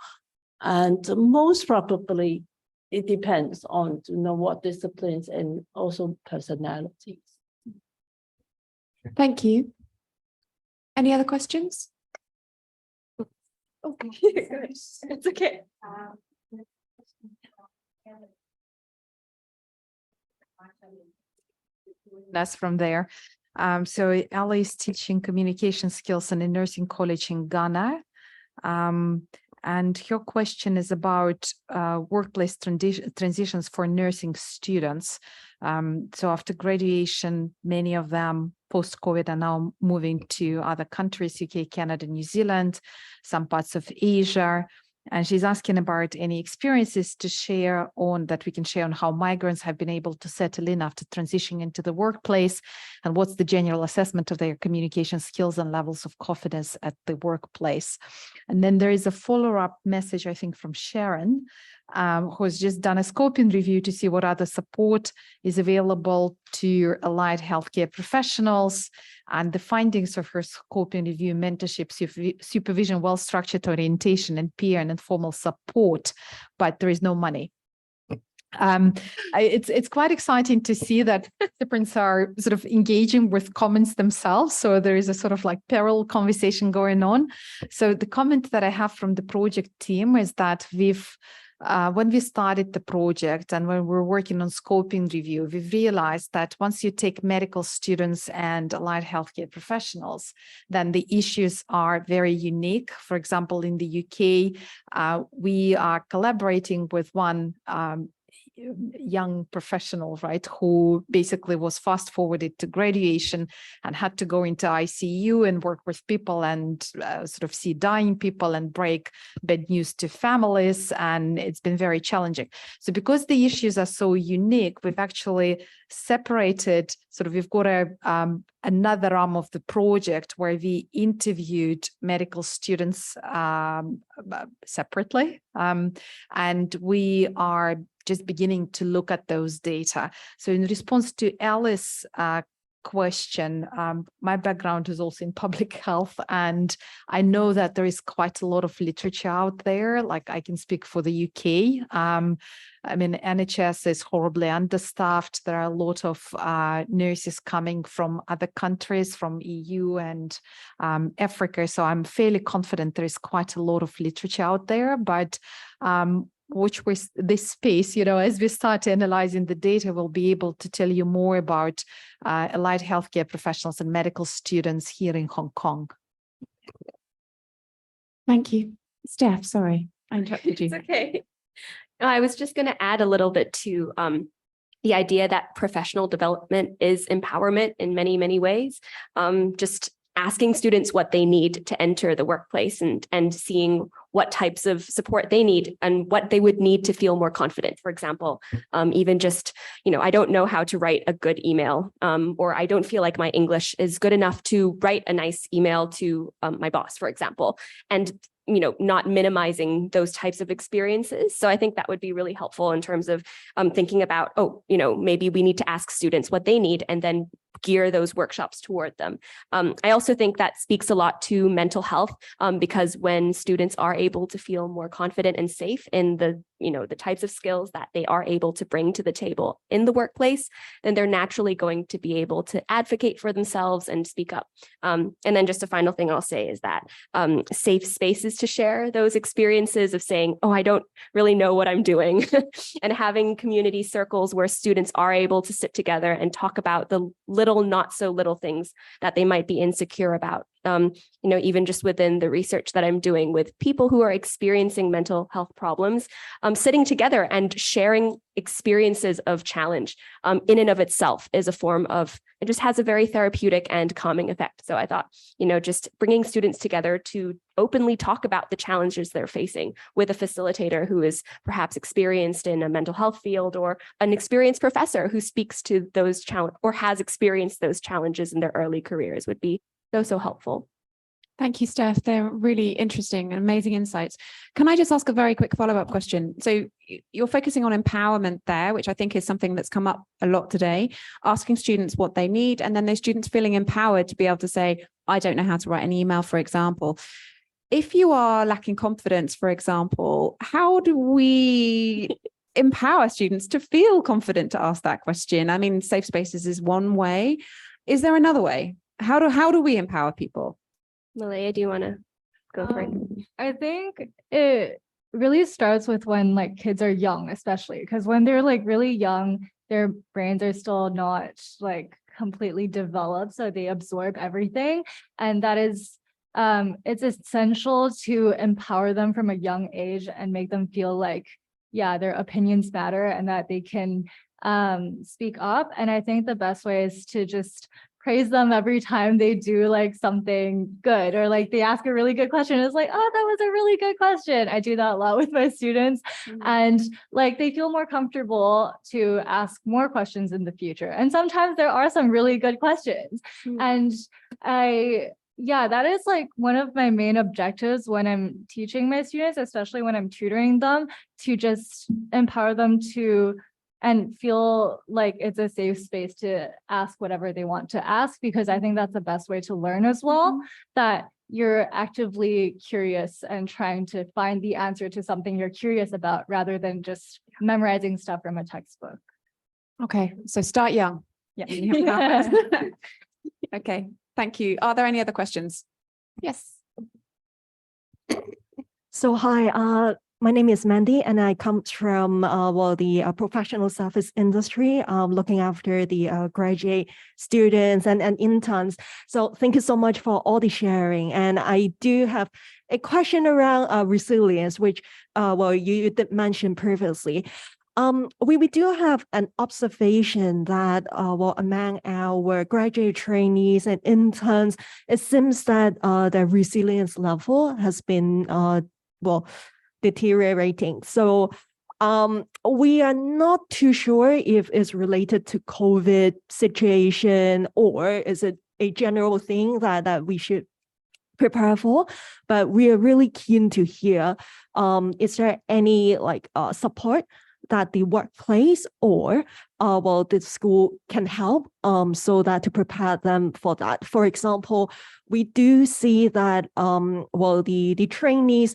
And most probably, it depends on what disciplines and also personalities. Thank you. Any other questions? Okay, it's okay. That's from there. So Ella is teaching communication skills in a nursing college in Ghana. And her question is about workplace transitions for nursing students. So after graduation, many of them post-COVID are now moving to other countries, UK, Canada, New Zealand, some parts of Asia. And she's asking about any experiences to share on that we can share on how migrants have been able to settle in after transitioning into the workplace, and what's the general assessment of their communication skills and levels of confidence at the workplace. And then there is a follow-up message, I think, from Sharon, who has just done a scoping review to see what other support is available to allied healthcare professionals, and the findings of her scoping review: mentorship, supervision, well-structured orientation, and peer and informal support, but there is no money. It's quite exciting to see that participants are sort of engaging with comments themselves. So there is a sort of like parallel conversation going on. So the comment that I have from the project team is that when we started the project and when we're working on scoping review, we realized that once you take medical students and allied healthcare professionals, then the issues are very unique. For example, in the UK, we are collaborating with one young professional, right, who basically was fast forwarded to graduation and had to go into ICU and work with people and sort of see dying people and break bad news to families. And it's been very challenging. So because the issues are so unique, we've actually separated, sort of, we've got another arm of the project where we interviewed medical students separately. And we are just beginning to look at those data. So in response to Alice's question. My background is also in public health, and I know that there is quite a lot of literature out there. Like I can speak for the UK. I mean, NHS is horribly understaffed. There are a lot of nurses coming from other countries, from EU and Africa. So I'm fairly confident there is quite a lot of literature out there, but watch with this space, as we start analyzing the data, we'll be able to tell you more about allied healthcare professionals and medical students here in Hong Kong. Thank you. Steph, sorry, I interrupted you. It's okay. No, I was just going to add a little bit to the idea that professional development is empowerment in many, many ways. Just asking students what they need to enter the workplace and seeing what types of support they need and what they would need to feel more confident. For example, even just, I don't know how to write a good email, or I don't feel like my English is good enough to write a nice email to my boss, for example, and not minimizing those types of experiences. So I think that would be really helpful in terms of thinking about, maybe we need to ask students what they need and then gear those workshops toward them. I also think that speaks a lot to mental health, because when students are able to feel more confident and safe in the types of skills that they are able to bring to the table in the workplace, then they're naturally going to be able to advocate for themselves and speak up. And then just a final thing I'll say is that safe spaces to share those experiences of saying, oh, I don't really know what I'm doing, and having community circles where students are able to sit together and talk about the little, not so little things that they might be insecure about. Even just within the research that I'm doing with people who are experiencing mental health problems, sitting together and sharing experiences of challenge in and of itself is a form of, it just has a very therapeutic and calming effect. So I thought, just bringing students together to openly talk about the challenges they're facing with a facilitator who is perhaps experienced in a mental health field, or an experienced professor who speaks to those challenges or has experienced those challenges in their early careers would be so helpful. Thank you, Steph. They're really interesting and amazing insights. Can I just ask a very quick follow-up question? So you're focusing on empowerment there, which I think is something that's come up a lot today, asking students what they need, and then those students feeling empowered to be able to say, I don't know how to write an email, for example. If you are lacking confidence, for example, how do we empower students to feel confident to ask that question? I mean, safe spaces is one way. Is there another way? How do we empower people? Malaya, do you want to go for it? I think it really starts with when kids are young, especially because when they're really young, their brains are still not completely developed, so they absorb everything, and that is it's essential to empower them from a young age and make them feel their opinions matter and that they can speak up. And I think the best way is to just praise them every time they do something good, or they ask a really good question. It's oh, that was a really good question. I do that a lot with my students. And they feel more comfortable to ask more questions in the future. And sometimes there are some really good questions. And that is one of my main objectives when I'm teaching my students, especially when I'm tutoring them, to just empower them to and feel like it's a safe space to ask whatever they want to ask, because I think that's the best way to learn as well, that you're actively curious and trying to find the answer to something you're curious about rather than just memorizing stuff from a textbook. Okay, so start young. Yeah. Okay, thank you. Are there any other questions? Yes. So hi, my name is Mandy, and I come from the professional service industry, looking after the graduate students and interns. So thank you so much for all the sharing. And I do have a question around resilience, which you did mention previously. We do have an observation that among our graduate trainees and interns, it seems that the resilience level has been deteriorating. So we are not too sure if it's related to COVID situation, or is it a general thing that we should prepare for, but we are really keen to hear, is there any support that the workplace or the school can help so that to prepare them for that. For example, we do see that the trainees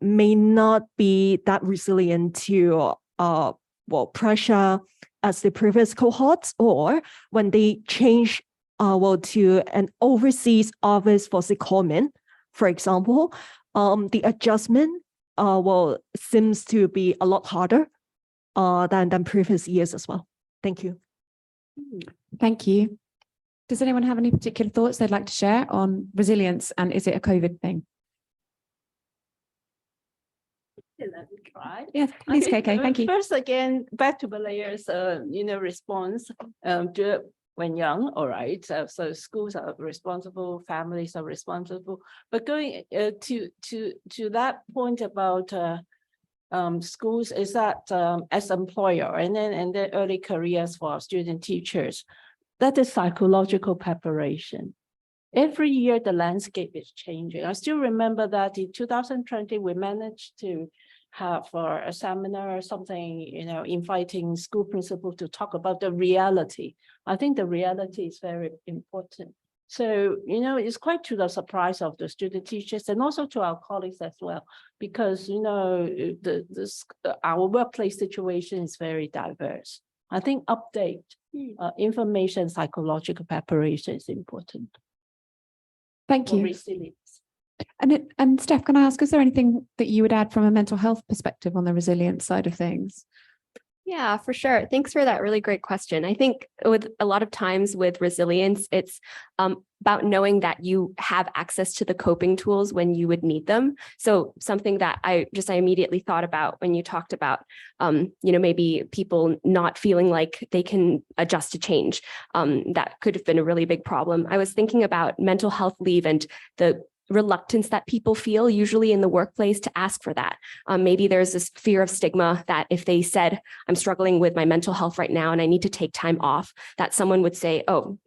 may not be that resilient to pressure as the previous cohorts, or when they change to an overseas office for secondment, for example, the adjustment seems to be a lot harder than previous years as well. Thank you. Thank you. Does anyone have any particular thoughts they'd like to share on resilience, and is it a COVID thing? Let me try. Yes, please, KK. Thank you. First, again, back to Malaya's, response when young. All right. So schools are responsible, families are responsible. But going to that point about schools, is that as employer and then early careers for our student teachers, that is psychological preparation. Every year, the landscape is changing. I still remember that in 2020, we managed to have a seminar or something, inviting school principals to talk about the reality. I think the reality is very important. So, it's quite to the surprise of the student teachers and also to our colleagues as well, because, our workplace situation is very diverse. I think update, information, psychological preparation is important. Thank you. Resilience. And Steph, can I ask, is there anything that you would add from a mental health perspective on the resilience side of things? Yeah, for sure. Thanks for that really great question. I think with a lot of times with resilience, it's about knowing that you have access to the coping tools when you would need them. So something that I immediately thought about when you talked about, maybe people not feeling like they can adjust to change. That could have been a really big problem. I was thinking about mental health leave and the reluctance that people feel usually in the workplace to ask for that. Maybe there's this fear of stigma that if they said, I'm struggling with my mental health right now and I need to take time off, that someone would say, oh,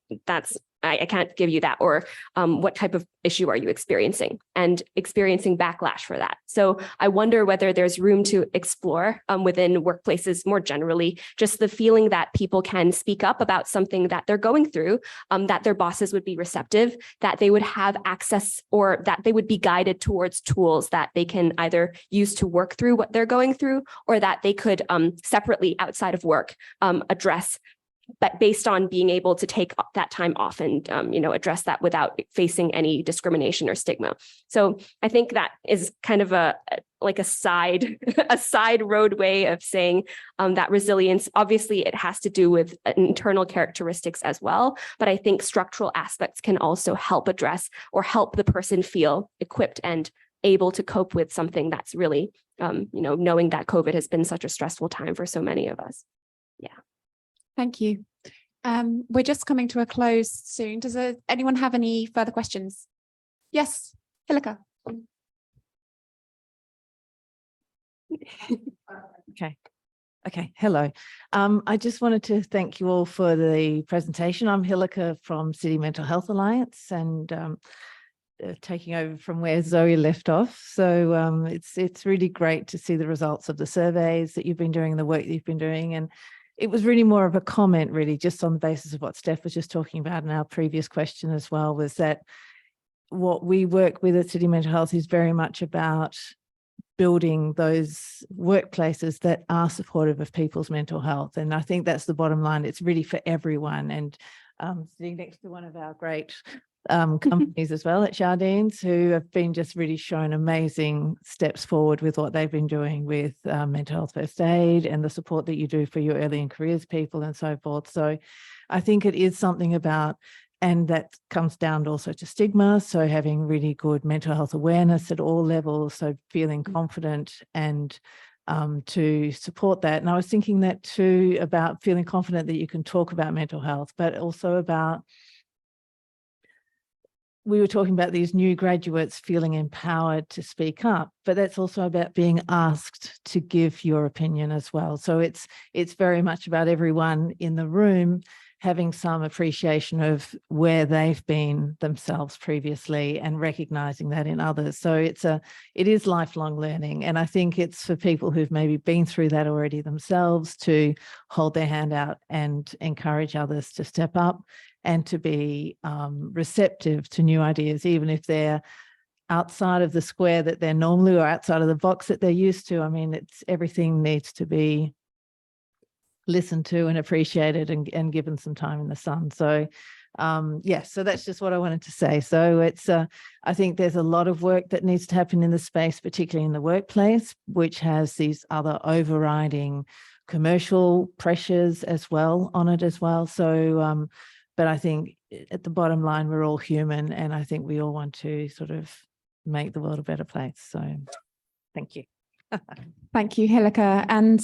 I can't give you that, or what type of issue are you experiencing, and experiencing backlash for that. So I wonder whether there's room to explore within workplaces more generally, just the feeling that people can speak up about something that they're going through, that their bosses would be receptive, that they would have access, or that they would be guided towards tools that they can either use to work through what they're going through, or that they could separately outside of work address, but based on being able to take that time off and, address that without facing any discrimination or stigma. So I think that is kind of a side roadway of saying that resilience, obviously it has to do with internal characteristics as well, but I think structural aspects can also help address or help the person feel equipped and able to cope with something that's really, knowing that COVID has been such a stressful time for so many of us. Yeah. Thank you. We're just coming to a close soon. Does anyone have any further questions? Yes, Hilika. Okay. Hello. I just wanted to thank you all for the presentation. I'm Hilika from City Mental Health Alliance, and taking over from where Zoe left off. So it's really great to see the results of the surveys that you've been doing, the work that you've been doing. And it was really more of a comment, really, just on the basis of what Steph was just talking about in our previous question as well, was that what we work with at City Mental Health is very much about building those workplaces that are supportive of people's mental health. And I think that's the bottom line. It's really for everyone. And sitting next to one of our great companies as well at Jardines, who have been just really shown amazing steps forward with what they've been doing with mental health first aid and the support that you do for your early in careers people and so forth. So I think it is something about, and that comes down also to stigma. So having really good mental health awareness at all levels, so feeling confident and to support that. And I was thinking that too, about feeling confident that you can talk about mental health, but also about, we were talking about these new graduates feeling empowered to speak up, but that's also about being asked to give your opinion as well. So it's very much about everyone in the room having some appreciation of where they've been themselves previously and recognizing that in others. So it is lifelong learning. And I think it's for people who've maybe been through that already themselves to hold their hand out and encourage others to step up and to be receptive to new ideas, even if they're outside of the square that they're normally or outside of the box that they're used to. I mean, everything needs to be listened to and appreciated and given some time in the sun. So so that's just what I wanted to say. So I think there's a lot of work that needs to happen in the space, particularly in the workplace, which has these other overriding commercial pressures as well on it as well. So, but I think at the bottom line, we're all human, and I think we all want to sort of make the world a better place. So thank you. Thank you, Hilika. And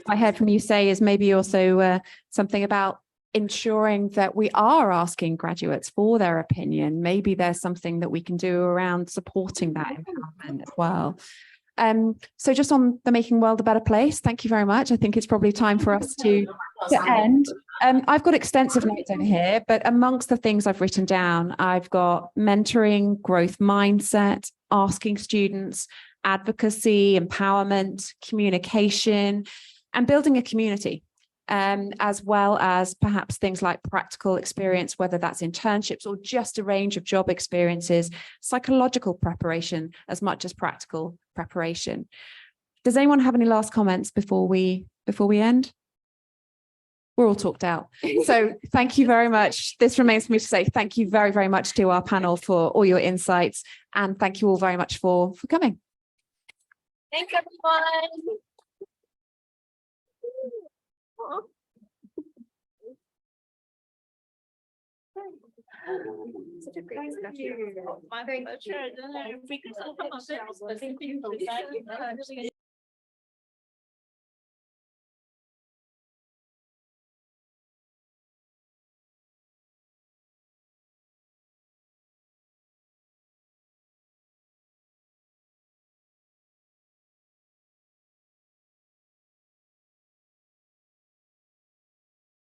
I heard from you say is maybe also something about ensuring that we are asking graduates for their opinion. Maybe there's something that we can do around supporting that empowerment as well. So just on the making world a better place, thank you very much. I think it's probably time for us to end. I've got extensive notes over here, but amongst the things I've written down, I've got mentoring, growth mindset, asking students, advocacy, empowerment, communication, and building a community, as well as perhaps things like practical experience, whether that's internships or just a range of job experiences, psychological preparation as much as practical preparation. Does anyone have any last comments before we end? We're all talked out. So thank you very much. This remains for me to say thank you very, very much to our panel for all your insights, and thank you all very much for coming. Thanks, everyone. Such a great discussion. My pleasure.